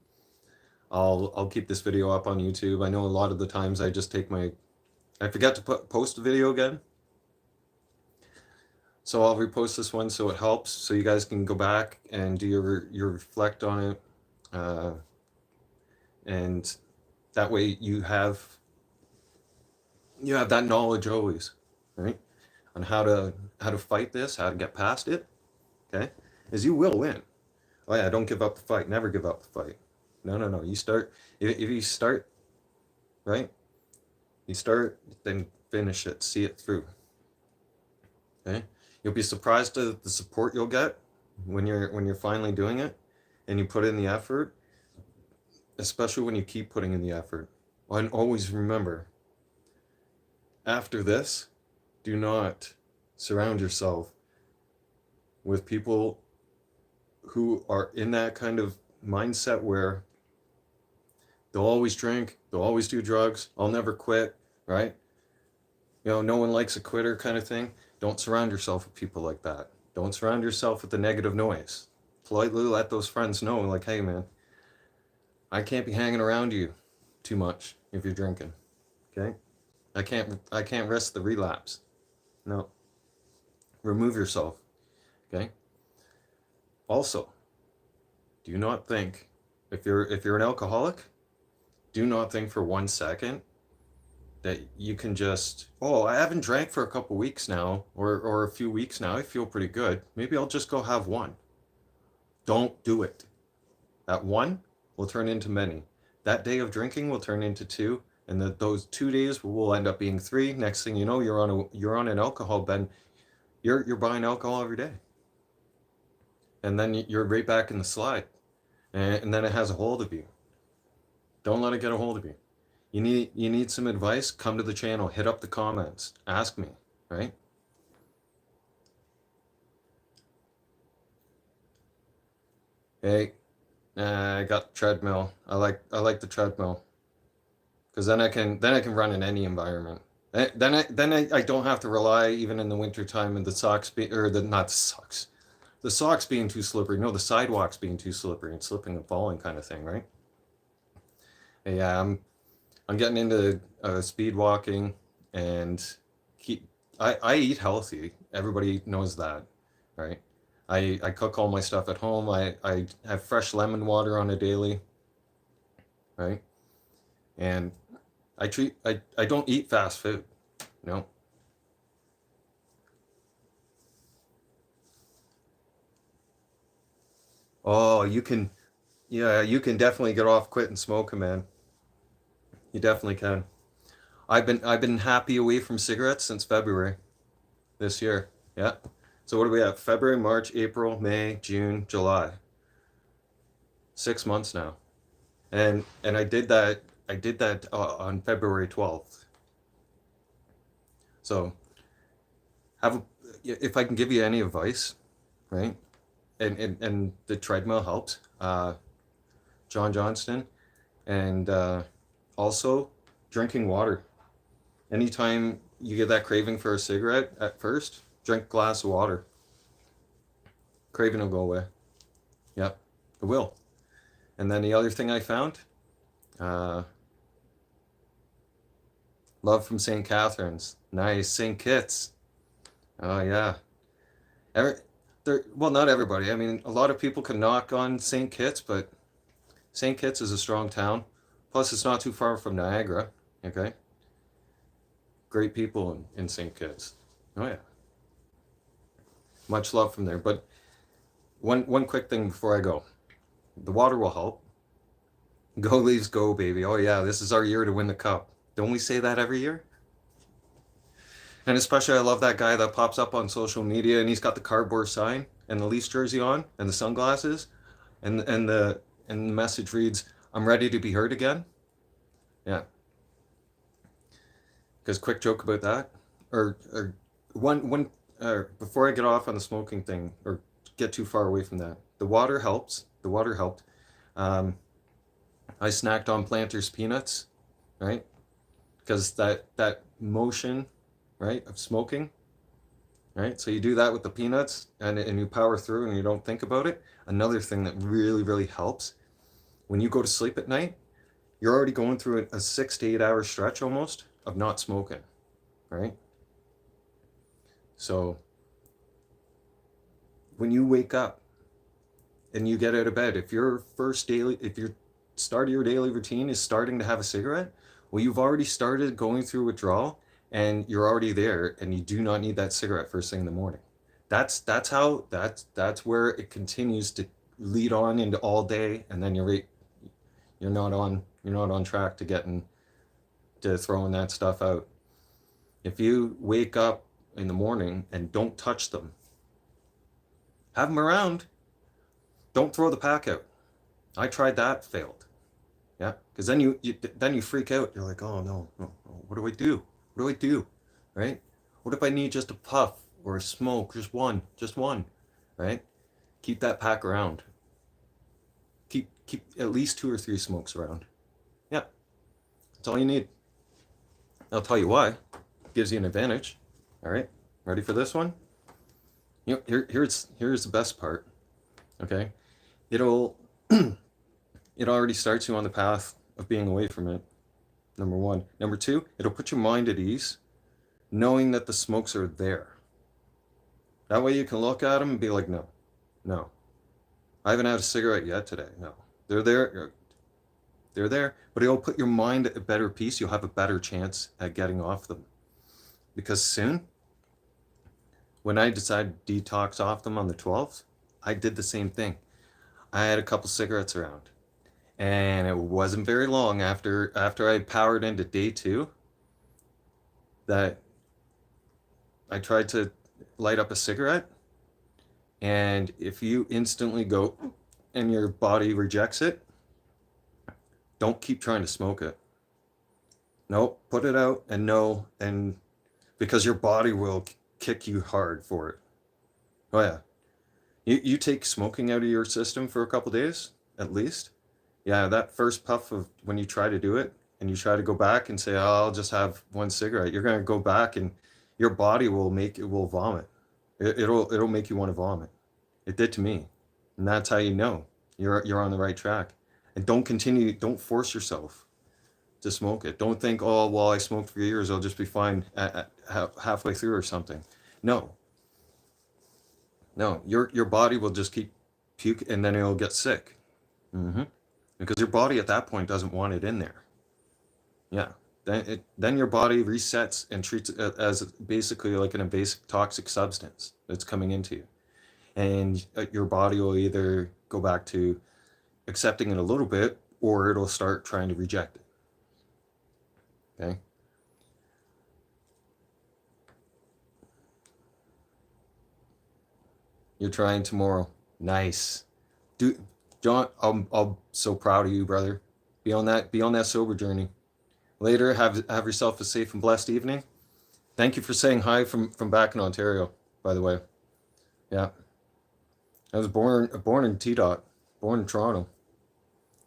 Speaker 1: I'll keep this video up on YouTube. I know a lot of the times I just I forget to post the video again. So I'll repost this one so it helps, so you guys can go back and do your reflect on it, and that way you have that knowledge always, right, on how to fight this, how to get past it. Okay, as you will win. Oh yeah, don't give up the fight. Never give up the fight. No, no, no. You start, if you start, right? You start, then finish it. See it through. Okay? You'll be surprised at the support you'll get when you're finally doing it and you put in the effort, especially when you keep putting in the effort. And always remember, after this, do not surround yourself with people who are in that kind of mindset where they'll always drink, they'll always do drugs, I'll never quit, right? No one likes a quitter kind of thing. Don't surround yourself with people like that. Don't surround yourself with the negative noise. Politely let those friends know, like, hey man, I can't be hanging around you too much if you're drinking. Okay? I can't risk the relapse. No. Remove yourself. Okay? Also, do not think, if you're an alcoholic, do not think for 1 second that you can just, oh, I haven't drank for a couple weeks now, or a few weeks now, I feel pretty good. Maybe I'll just go have one. Don't do it. That one will turn into many. That day of drinking will turn into two, and those 2 days will end up being three. Next thing you know, you're on an alcohol bend. You're buying alcohol every day, and then you're right back in the slide, and then it has a hold of you. Don't let it get a hold of you. You need some advice? Come to the channel. Hit up the comments. Ask me. Right? Hey, I got the treadmill. I like the treadmill because then I can run in any environment. Then I don't have to rely even in the wintertime and the socks or the not the socks. The socks being too slippery. No, the sidewalks being too slippery and slipping and falling kind of thing, right? Yeah, I'm getting into speed walking and keep. I eat healthy. Everybody knows that, right? I cook all my stuff at home. I have fresh lemon water on a daily, right? And I don't eat fast food. No. Oh, yeah, you can definitely get off quitting smoking, man. You definitely can. I've been happy away from cigarettes since February this year. Yeah. So what do we have? February, March, April, May, June, July. 6 months now. And I did that on February 12th. So have a, if I can give you any advice, right? And the treadmill helps. John Johnston, and also drinking water. Anytime you get that craving for a cigarette at first, drink a glass of water. Craving will go away. Yep, it will. And then the other thing I found, uh, love from St. Catherine's. Nice. St. Kitts. Oh yeah. Every, well, not everybody. I mean, a lot of people can knock on St. Kitts, but St. Kitts is a strong town. Plus, it's not too far from Niagara. Okay. Great people in St. Kitts. Oh yeah. Much love from there. But one quick thing before I go. The water will help. Go Leafs go, baby. Oh yeah, this is our year to win the cup. Don't we say that every year? And especially I love that guy that pops up on social media and he's got the cardboard sign and the Leafs jersey on and the sunglasses and the message reads, "I'm ready to be heard again." Yeah. Because quick joke about that, or one before I get off on the smoking thing or get too far away from that, the water helps. The water helped. Um, I snacked on Planters peanuts, right? Because that motion, right, of smoking, right? So you do that with the peanuts and you power through and you don't think about it. Another thing that really, really helps when you go to sleep at night, you're already going through a 6 to 8 hour stretch almost of not smoking, right? So when you wake up and you get out of bed, if your start of your daily routine is starting to have a cigarette, well, you've already started going through withdrawal and you're already there and you do not need that cigarette first thing in the morning. That's where it continues to lead on into all day, and then you're not on track to getting to throwing that stuff out. If you wake up in the morning and don't touch them, have them around. Don't throw the pack out. I tried that, failed. Yeah, because then you freak out. You're like, oh no, no, no, what do I do? What do I do? Right? What if I need just a puff or a smoke? Just one, right? Keep that pack around. Keep at least 2 or 3 smokes around. Yeah, that's all you need. I'll tell you why. It gives you an advantage. All right, ready for this one? Here's the best part. Okay, it'll it already starts you on the path of being away from it. Number one. Number two, it'll put your mind at ease, knowing that the smokes are there. That way you can look at them and be like, no, no, I haven't had a cigarette yet today. No, they're there. They're there, but it'll put your mind at a better peace. You'll have a better chance at getting off them. Because soon, when I decided to detox off them on the 12th, I did the same thing. I had a couple cigarettes around, and it wasn't very long after I powered into day 2 that I tried to light up a cigarette, and if you instantly go and your body rejects it, don't keep trying to smoke it. No, put it out and know, and because your body will kick you hard for it. Oh yeah. You take smoking out of your system for a couple days, at least. Yeah, that first puff of when you try to do it and you try to go back and say, oh, I'll just have one cigarette, you're going to go back and your body will vomit. It'll make you want to vomit. It did to me. And that's how you know you're on the right track. And don't force yourself to smoke it. Don't think, oh, well, I smoked for years, I'll just be fine at halfway through or something. No, your body will just keep puke, and then it'll get sick. Because your body at that point doesn't want it in there. Yeah, then your body resets and treats it as basically like an invasive toxic substance that's coming into you, and your body will either go back to accepting it a little bit, or it'll start trying to reject it. Okay. You're trying tomorrow. Nice. John, I'm so proud of you, brother. Be on that sober journey. Later, have yourself a safe and blessed evening. Thank you for saying hi from back in Ontario, by the way. Yeah. I was born in T-Dot, born in Toronto.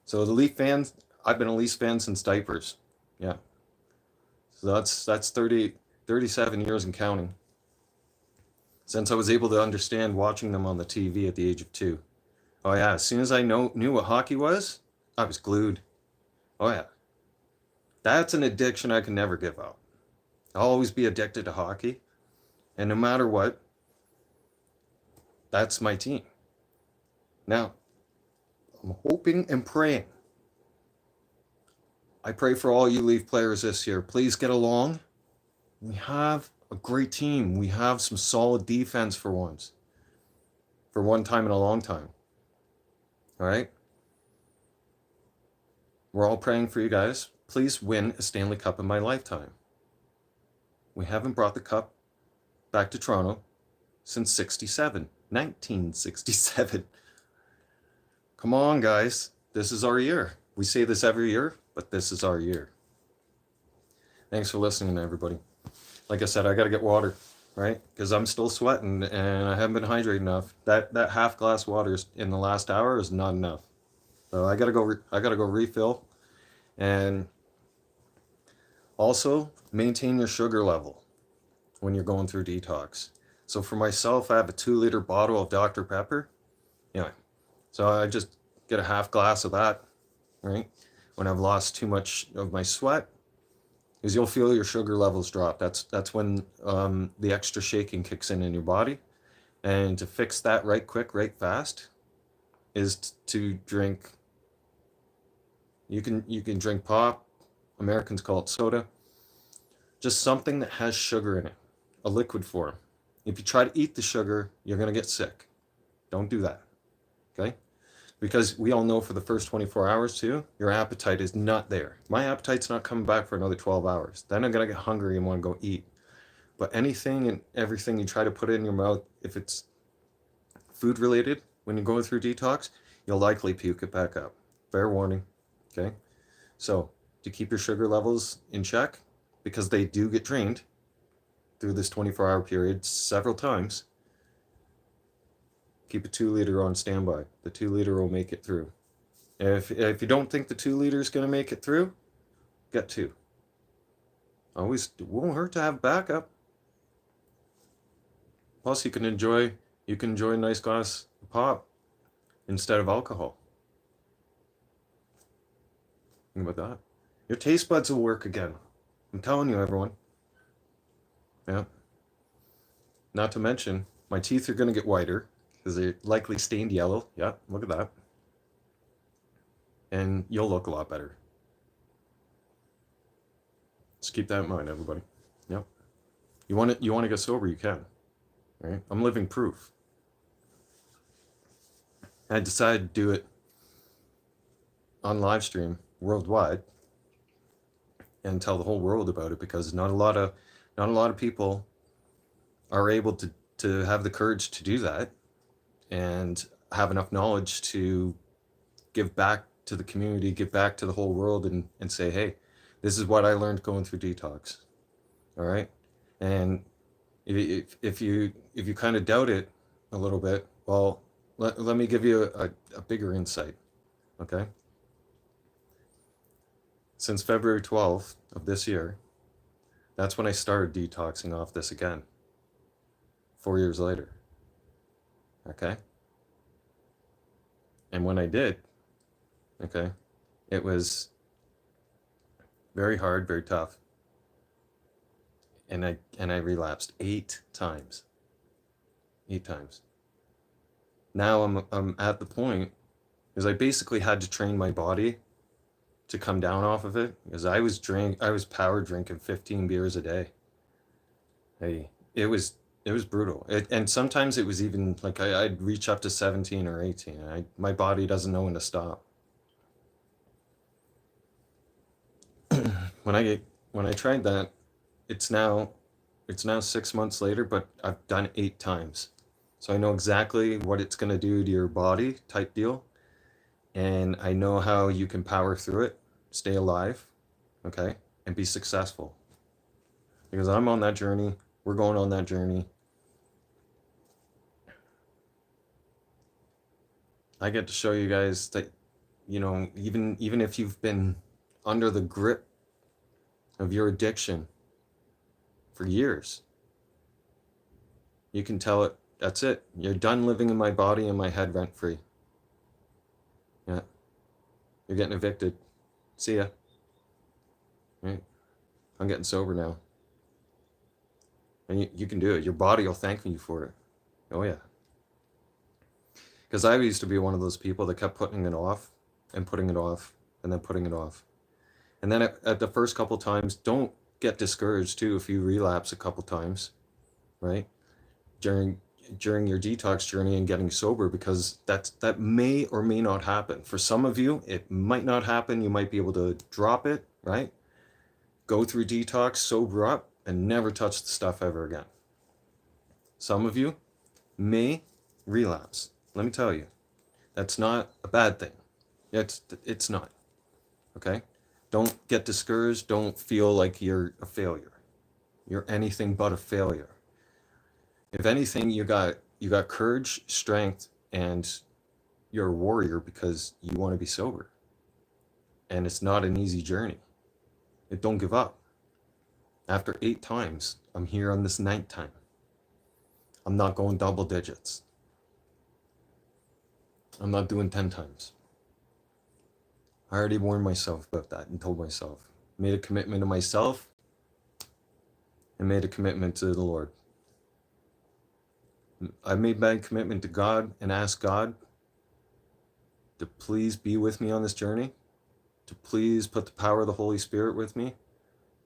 Speaker 1: So the Leaf fans, I've been a Leafs fan since diapers. Yeah. So that's 37 years and counting. Since I was able to understand watching them on the TV at the age of 2. Oh yeah, as soon as I knew what hockey was, I was glued. Oh yeah. That's an addiction I can never give up. I'll always be addicted to hockey. And no matter what, that's my team. Now, I'm hoping and praying. I pray for all you Leaf players this year. Please get along. We have a great team. We have some solid defense for once. For one time in a long time. All right? We're all praying for you guys. Please win a Stanley Cup in my lifetime. We haven't brought the cup back to Toronto since 1967. Come on, guys. This is our year. We say this every year, but this is our year. Thanks for listening, everybody. Like I said, I got to get water, right? Because I'm still sweating and I haven't been hydrated enough. That half glass water in the last hour is not enough. So I got to go refill. And also maintain your sugar level when you're going through detox. So for myself, I have a 2-liter bottle of Dr. Pepper. Yeah. So I just get a half glass of that, right? When I've lost too much of my sweat, because you'll feel your sugar levels drop. That's when the extra shaking kicks in your body. And to fix that right quick, right fast, is to drink. You can drink pop. Americans call it soda. Just something that has sugar in it, a liquid form. If you try to eat the sugar, you're gonna get sick. Don't do that. Okay? Because we all know for the first 24 hours too, your appetite is not there. My appetite's not coming back for another 12 hours. Then I'm going to get hungry and want to go eat. But anything and everything you try to put in your mouth, if it's food related, when you're going through detox, you'll likely puke it back up. Fair warning. Okay. So to keep your sugar levels in check, because they do get drained through this 24-hour period several times, keep a 2 liter on standby. The 2 liter will make it through. If you don't think the 2 liter is going to make it through, get 2. Always, it won't hurt to have backup. Plus, you can enjoy a nice glass of pop instead of alcohol. Think about that. Your taste buds will work again. I'm telling you, everyone. Yeah. Not to mention, my teeth are going to get whiter because they're likely stained yellow. Yeah, look at that. And you'll look a lot better. Just keep that in mind, everybody. Yep. You want to get sober, you can. Right? I'm living proof. I decided to do it on live stream worldwide and tell the whole world about it, because not a lot of people are able to have the courage to do that and have enough knowledge to give back to the community, give back to the whole world, and say, hey, this is what I learned going through detox. All right. And if you kind of doubt it a little bit, well, let me give you a bigger insight. Okay. Since February 12th of this year, that's when I started detoxing off this again. 4 years later. Okay. And when I did, okay, it was very hard, very tough. And I relapsed 8 times. 8 times. Now I'm at the point, because I basically had to train my body to come down off of it, because I was power drinking 15 beers a day. It was brutal. And sometimes it was even like I'd reach up to 17 or 18. My body doesn't know when to stop. When I tried that, it's now 6 months later, but I've done it 8 times. So I know exactly what it's going to do to your body, type deal. And I know how you can power through it, stay alive, okay, and be successful. Because I'm on that journey. We're going on that journey. I get to show you guys that, even if you've been under the grip of your addiction for years, you can tell it, that's it. You're done living in my body and my head rent free. Yeah. You're getting evicted. See ya. Right? I'm getting sober now. And you can do it. Your body will thank you for it. Oh yeah. Because I used to be one of those people that kept putting it off and putting it off and then putting it off. And then at the first couple times, don't get discouraged too if you relapse a couple times, right? During your detox journey and getting sober, because that may or may not happen. For some of you, it might not happen. You might be able to drop it, right? Go through detox, sober up, and never touch the stuff ever again. Some of you may relapse. Let me tell you, that's not a bad thing. It's not. Okay? Don't get discouraged. Don't feel like you're a failure. You're anything but a failure. If anything, you got courage, strength, and you're a warrior because you want to be sober. And it's not an easy journey. Don't give up. After 8 times, I'm here on this 9th time. I'm not going double digits. I'm not doing 10 times. I already warned myself about that and told myself. Made a commitment to myself and made a commitment to the Lord. I made my commitment to God and asked God to please be with me on this journey, to please put the power of the Holy Spirit with me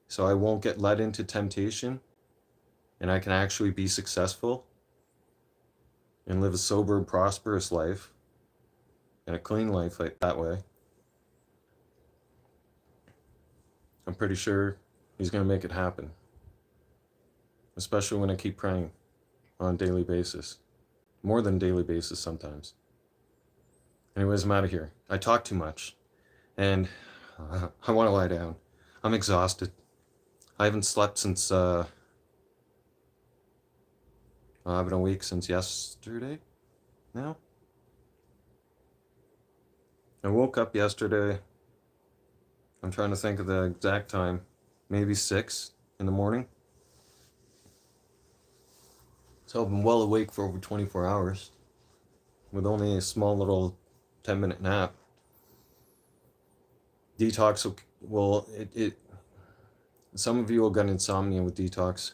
Speaker 1: so I won't get led into temptation and I can actually be successful and live a sober and prosperous life. and a clean life like that way, I'm pretty sure he's going to make it happen. Especially when I keep praying on a daily basis. More than daily basis sometimes. Anyways, I'm out of here. I talk too much. And I want to lie down. I'm exhausted. I haven't slept since, I've been awake since yesterday now. I woke up yesterday. I'm trying to think of the exact time. Maybe 6 in the morning. So I've been well awake for over 24 hours with only a small little 10-minute nap. Detox will some of you will get insomnia with detox.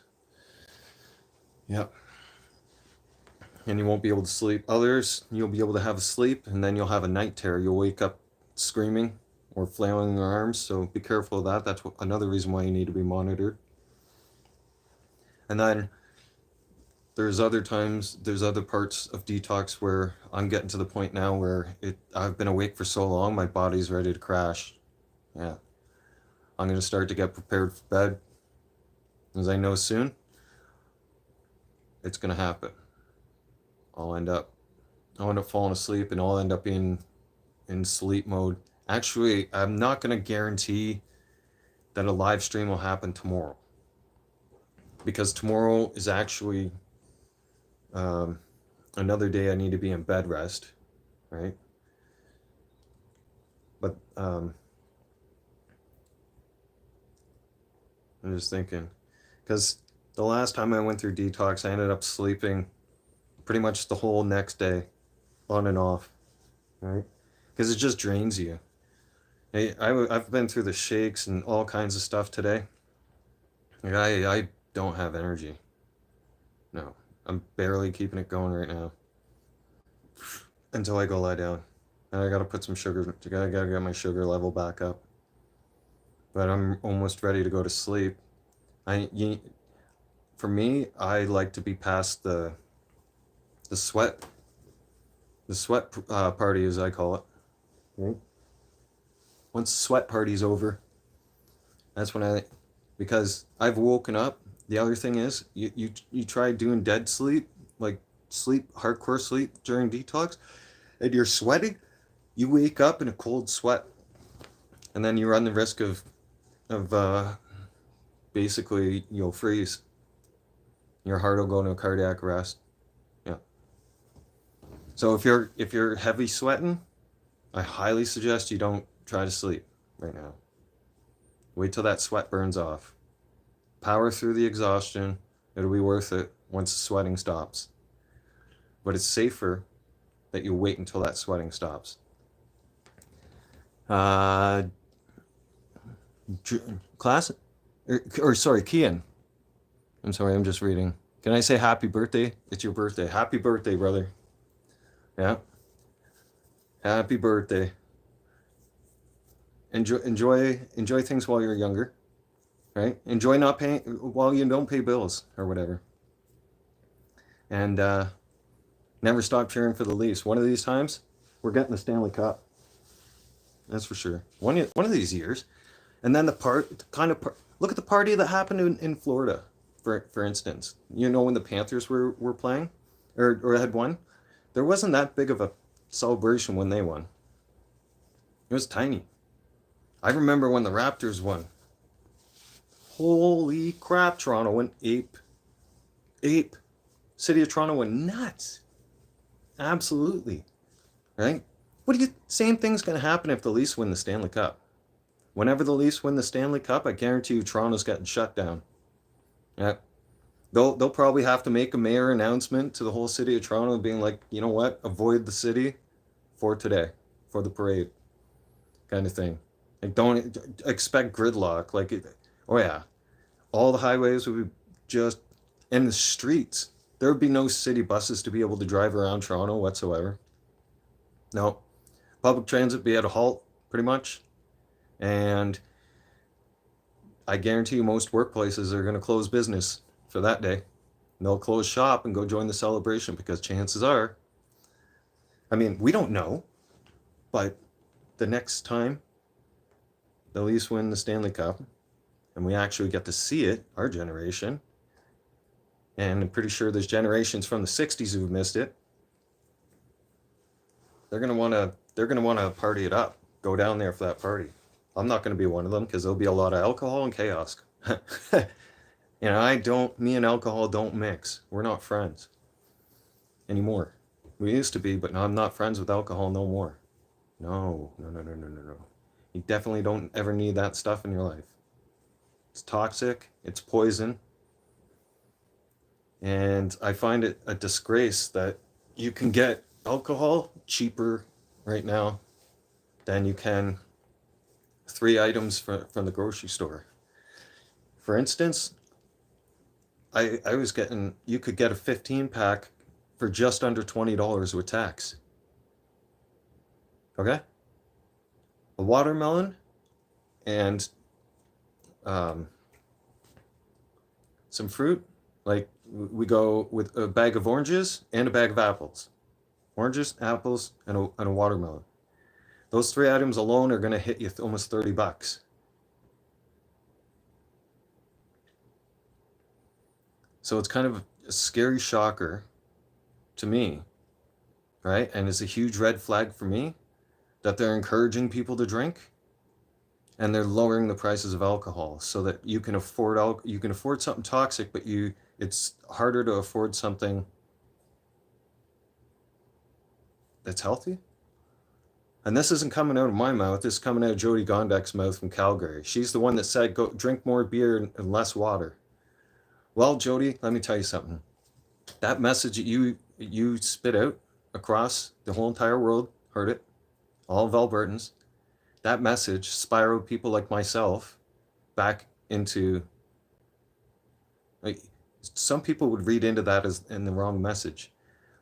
Speaker 1: Yep. And you won't be able to sleep. Others, you'll be able to have a sleep, and then you'll have a night terror. You'll wake up screaming or flailing your arms, so be careful of that. That's another reason why you need to be monitored. And then there's other times, there's other parts of detox where I'm getting to the point now where I've been awake for so long, my body's ready to crash. Yeah. I'm going to start to get prepared for bed. As I know soon, it's going to happen. I'll end up falling asleep, and I'll end up being in sleep mode. Actually, I'm not going to guarantee that a live stream will happen tomorrow, because tomorrow is actually another day I need to be in bed rest, right? But I'm just thinking, because the last time I went through detox, I ended up sleeping pretty much the whole next day, on and off, right? Because it just drains you. I've been through the shakes and all kinds of stuff today. Like I don't have energy. No, I'm barely keeping it going right now. Until I go lie down. And I gotta put some sugar, I gotta get my sugar level back up. But I'm almost ready to go to sleep. For me, I like to be past the sweat party, as I call it. Right? Once the sweat party's over, that's when because I've woken up. The other thing is, you try doing dead sleep, like hardcore sleep during detox, and you're sweating, you wake up in a cold sweat, and then you run the risk of basically you'll freeze. Your heart will go into a cardiac arrest. Yeah. So if you're heavy sweating, I highly suggest you don't try to sleep right now. Wait till that sweat burns off. Power through the exhaustion. It'll be worth it once the sweating stops. But it's safer that you wait until that sweating stops. Class? Sorry, Kian. I'm sorry, I'm just reading. Can I say happy birthday? It's your birthday. Happy birthday, brother. Yeah. Happy birthday. Enjoy things while you're younger, right? Enjoy not paying while you don't pay bills or whatever. And never stop cheering for the Leafs. One of these times, we're getting the Stanley Cup. That's for sure. One of these years. And then look at the party that happened in Florida, for instance. You know, when the Panthers were playing or had won, there wasn't that big of a celebration when they won. It was tiny. I remember when the Raptors won. Holy crap, Toronto went ape. City of Toronto went nuts. Absolutely. Right? Same thing's going to happen if the Leafs win the Stanley Cup. Whenever the Leafs win the Stanley Cup, I guarantee you Toronto's getting shut down. Yeah. They'll probably have to make a mayor announcement to the whole city of Toronto being like, you know what, avoid the city for today, for the parade, kind of thing. Like, don't expect gridlock. Like, oh yeah, all the highways would be just in the streets. There would be no city buses to be able to drive around Toronto whatsoever. No, public transit be at a halt pretty much, and I guarantee you most workplaces are going to close business for that day. And they'll close shop and go join the celebration because chances are, I mean, we don't know. But the next time the Leafs win the Stanley Cup, and we actually get to see it, our generation, and I'm pretty sure there's generations from the 60s who've missed it, they're gonna wanna party it up. Go down there for that party. I'm not gonna be one of them because there'll be a lot of alcohol and chaos. Me and alcohol don't mix. We're not friends anymore. We used to be, but now I'm not friends with alcohol no more. No, no, no, no, no, no, no. You definitely don't ever need that stuff in your life. It's toxic, it's poison, and I find it a disgrace that you can get alcohol cheaper right now than you can 3 items from the grocery store. For instance, I was getting, you could get a 15 pack for just under $20 with tax. Okay? A watermelon and some fruit. Like we go with a bag of oranges and a bag of apples. Oranges, apples, and a watermelon. Those 3 items alone are going to hit you almost $30. So it's kind of a scary shocker to me, right? And it's a huge red flag for me that they're encouraging people to drink and they're lowering the prices of alcohol so that you can afford something toxic, but it's harder to afford something that's healthy. And this isn't coming out of my mouth. This is coming out of Jody Gondek's mouth from Calgary. She's the one that said, go drink more beer and less water. Well, Jody, let me tell you something. That message that you spit out across the whole entire world, heard it, all of Albertans, that message spiraled people like myself back into, like, some people would read into that as in the wrong message.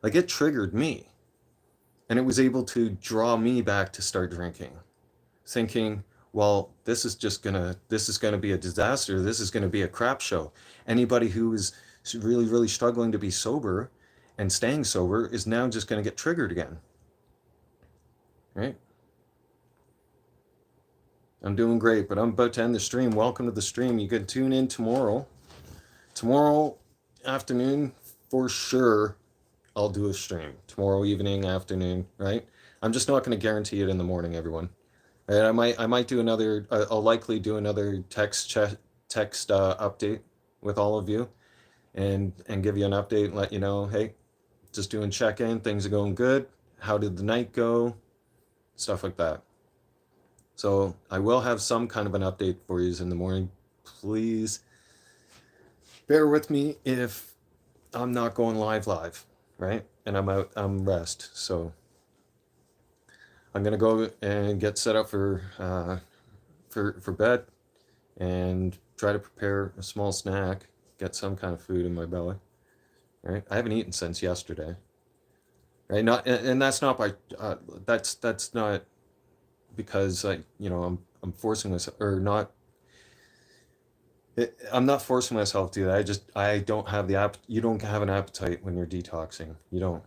Speaker 1: Like, it triggered me. And it was able to draw me back to start drinking, thinking, well, this is going to be a disaster. This is going to be a crap show. Anybody who is really, really struggling to be sober and staying sober is now just going to get triggered again. Right? I'm doing great, but I'm about to end the stream. Welcome to the stream. You can tune in tomorrow. Tomorrow afternoon, for sure, I'll do a stream. Tomorrow evening, afternoon, right? I'm just not going to guarantee it in the morning, everyone. Right? I might do another. I'll likely do another text update with all of you, and give you an update and let you know, hey, just doing check-in. Things are going good. How did the night go? Stuff like that. So I will have some kind of an update for you in the morning. Please bear with me if I'm not going live, right? And I'm rest. So I'm gonna go and get set up for bed and try to prepare a small snack, get some kind of food in my belly. Right? I haven't eaten since yesterday. Right? And that's not by that's not because I'm forcing myself or not. I'm not forcing myself to do that. I don't have you don't have an appetite when you're detoxing. You don't.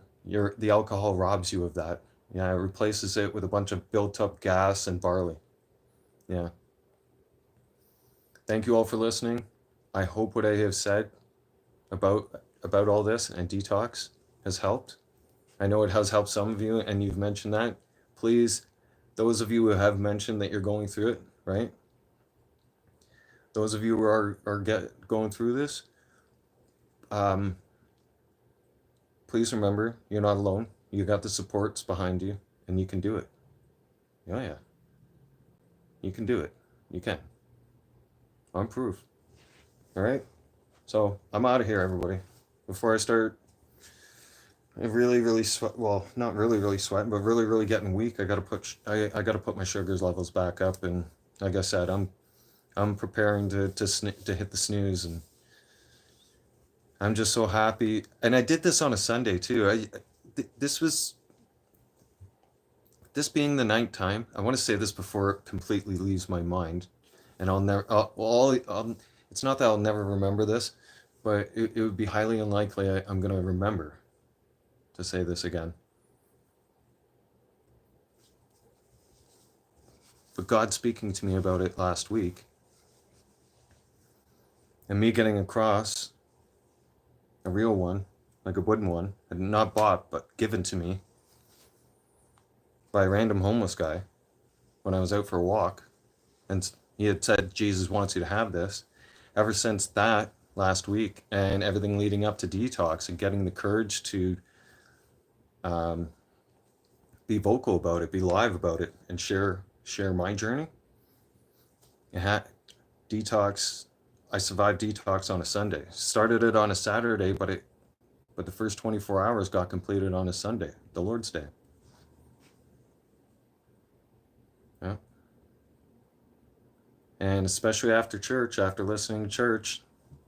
Speaker 1: The alcohol robs you of that. Yeah, it replaces it with a bunch of built up gas and barley. Yeah. Thank you all for listening. I hope what I have said about all this and detox has helped. I know it has helped some of you, and you've mentioned that. Please, those of you who have mentioned that you're going through it, right? Those of you who are going through this, please remember, you're not alone. You got the supports behind you, and you can do it. Yeah. You can do it. You can. I'm proof. All right? So I'm out of here, everybody. Before I start really sweat, well, not really sweating, but really getting weak, I gotta put my sugars levels back up, and like I said, I'm preparing to hit the snooze, and I'm just so happy. And I did this on a Sunday too. This being the 9th time. I want to say this before it completely leaves my mind, and I'll never. It's not that I'll never remember this, but it would be highly unlikely I'm going to remember to say this again. but God speaking to me about it last week, and me getting a cross, a real one, like a wooden one, and not bought, but given to me by a random homeless guy when I was out for a walk, and he had said, Jesus wants you to have this. Ever since that last week and everything leading up to detox and getting the courage to be vocal about it, be live about it, and share my journey. Detox. I survived detox on a Sunday. Started it on a Saturday, but the first 24 hours got completed on a Sunday, the Lord's Day. Yeah. And especially after church, after listening to church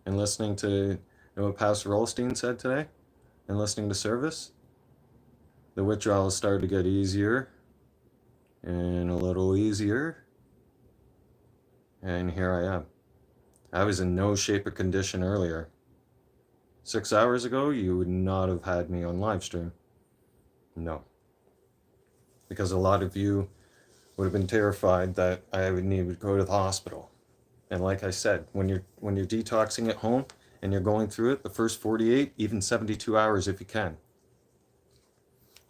Speaker 1: and listening to what Pastor Rolstein said today and listening to service, the withdrawals started to get easier and a little easier. And here I am. I was in no shape or condition earlier. 6 hours ago, you would not have had me on live stream. No. Because a lot of you would have been terrified that I would need to go to the hospital. And like I said, when you're detoxing at home and you're going through it, the first 48, even 72 hours if you can.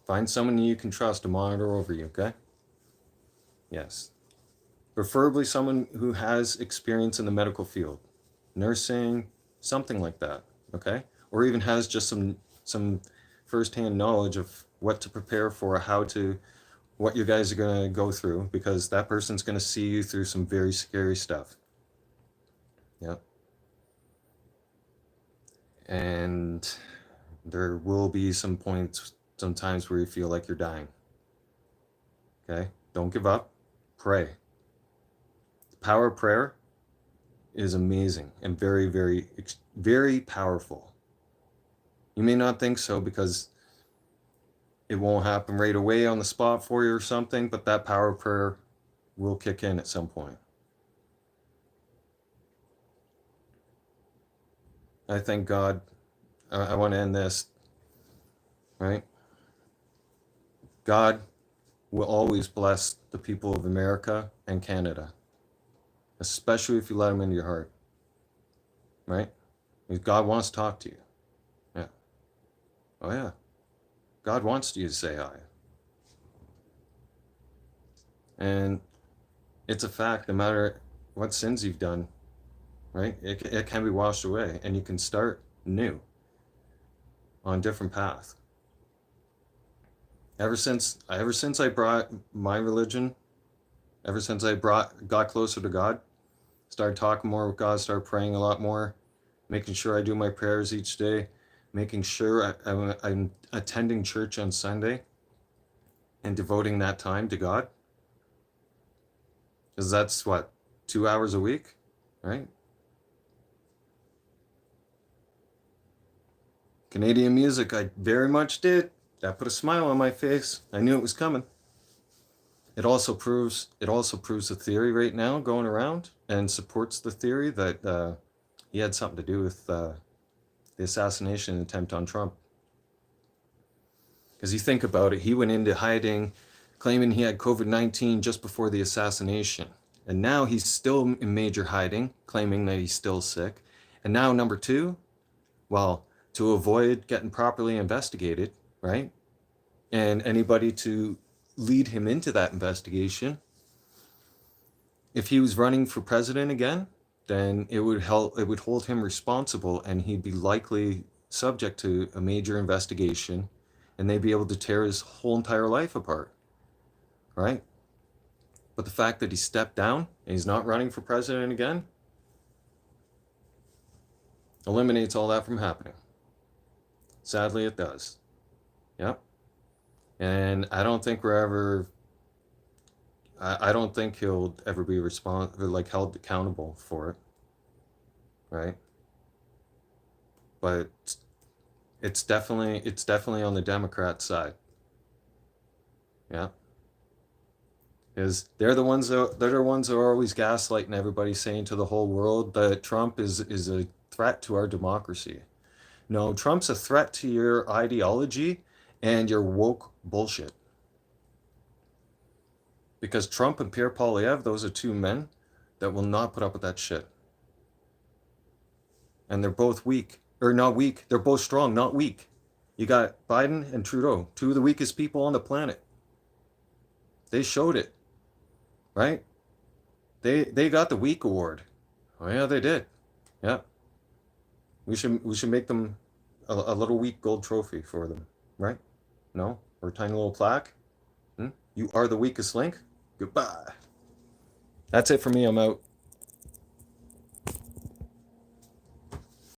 Speaker 1: Find someone you can trust to monitor over you, okay? Yes. Preferably someone who has experience in the medical field, nursing, something like that, okay? Or even has just some firsthand knowledge of what to prepare for, what you guys are going to go through, because that person's going to see you through some very scary stuff. Yeah. And there will be some points sometimes where you feel like you're dying. Okay? Don't give up. Pray. The power of prayer is amazing and very, very, very powerful. You may not think so because it won't happen right away on the spot for you or something, but that power of prayer will kick in at some point. I thank God. I want to end this, right? God will always bless the people of America and Canada, especially if you let him into your heart, right? Because God wants to talk to you. Yeah. Oh, yeah. God wants you to say hi. And it's a fact, no matter what sins you've done, right? It can be washed away, and you can start new on a different path. Ever since I brought my religion, ever since I got closer to God, started talking more with God, started praying a lot more, making sure I do my prayers each day, making sure I'm attending church on Sunday and devoting that time to God. Because that's what, 2 hours a week, right? Canadian music, I very much did. That put a smile on my face. I knew it was coming. It also proves the theory right now going around and supports the theory that he had something to do with the assassination attempt on Trump. Because you think about it, he went into hiding, claiming he had COVID-19 just before the assassination. And now he's still in major hiding, claiming that he's still sick. And now number two, well, to avoid getting properly investigated, right? And anybody to lead him into that investigation, if he was running for president again, then it would hold him responsible, and he'd be likely subject to a major investigation, and they'd be able to tear his whole entire life apart, right? But the fact that he stepped down and he's not running for president again eliminates all that from happening. Sadly, it does. Yep. And I don't think I don't think he'll ever be held accountable for it, right? But it's definitely on the Democrat side. Yeah. Because they're the ones who are always gaslighting everybody, saying to the whole world that Trump is a threat to our democracy. No, Trump's a threat to your ideology and your woke bullshit. Because Trump and Pierre Poilievre, those are two men that will not put up with that shit. And they're both weak. Or not weak. They're both strong, not weak. You got Biden and Trudeau, two of the weakest people on the planet. They showed it. Right? They got the weak award. Oh yeah, they did. Yeah. We should make them a little weak gold trophy for them, right? No? Or a tiny little plaque? You are the weakest link? Goodbye. That's it for me. I'm out.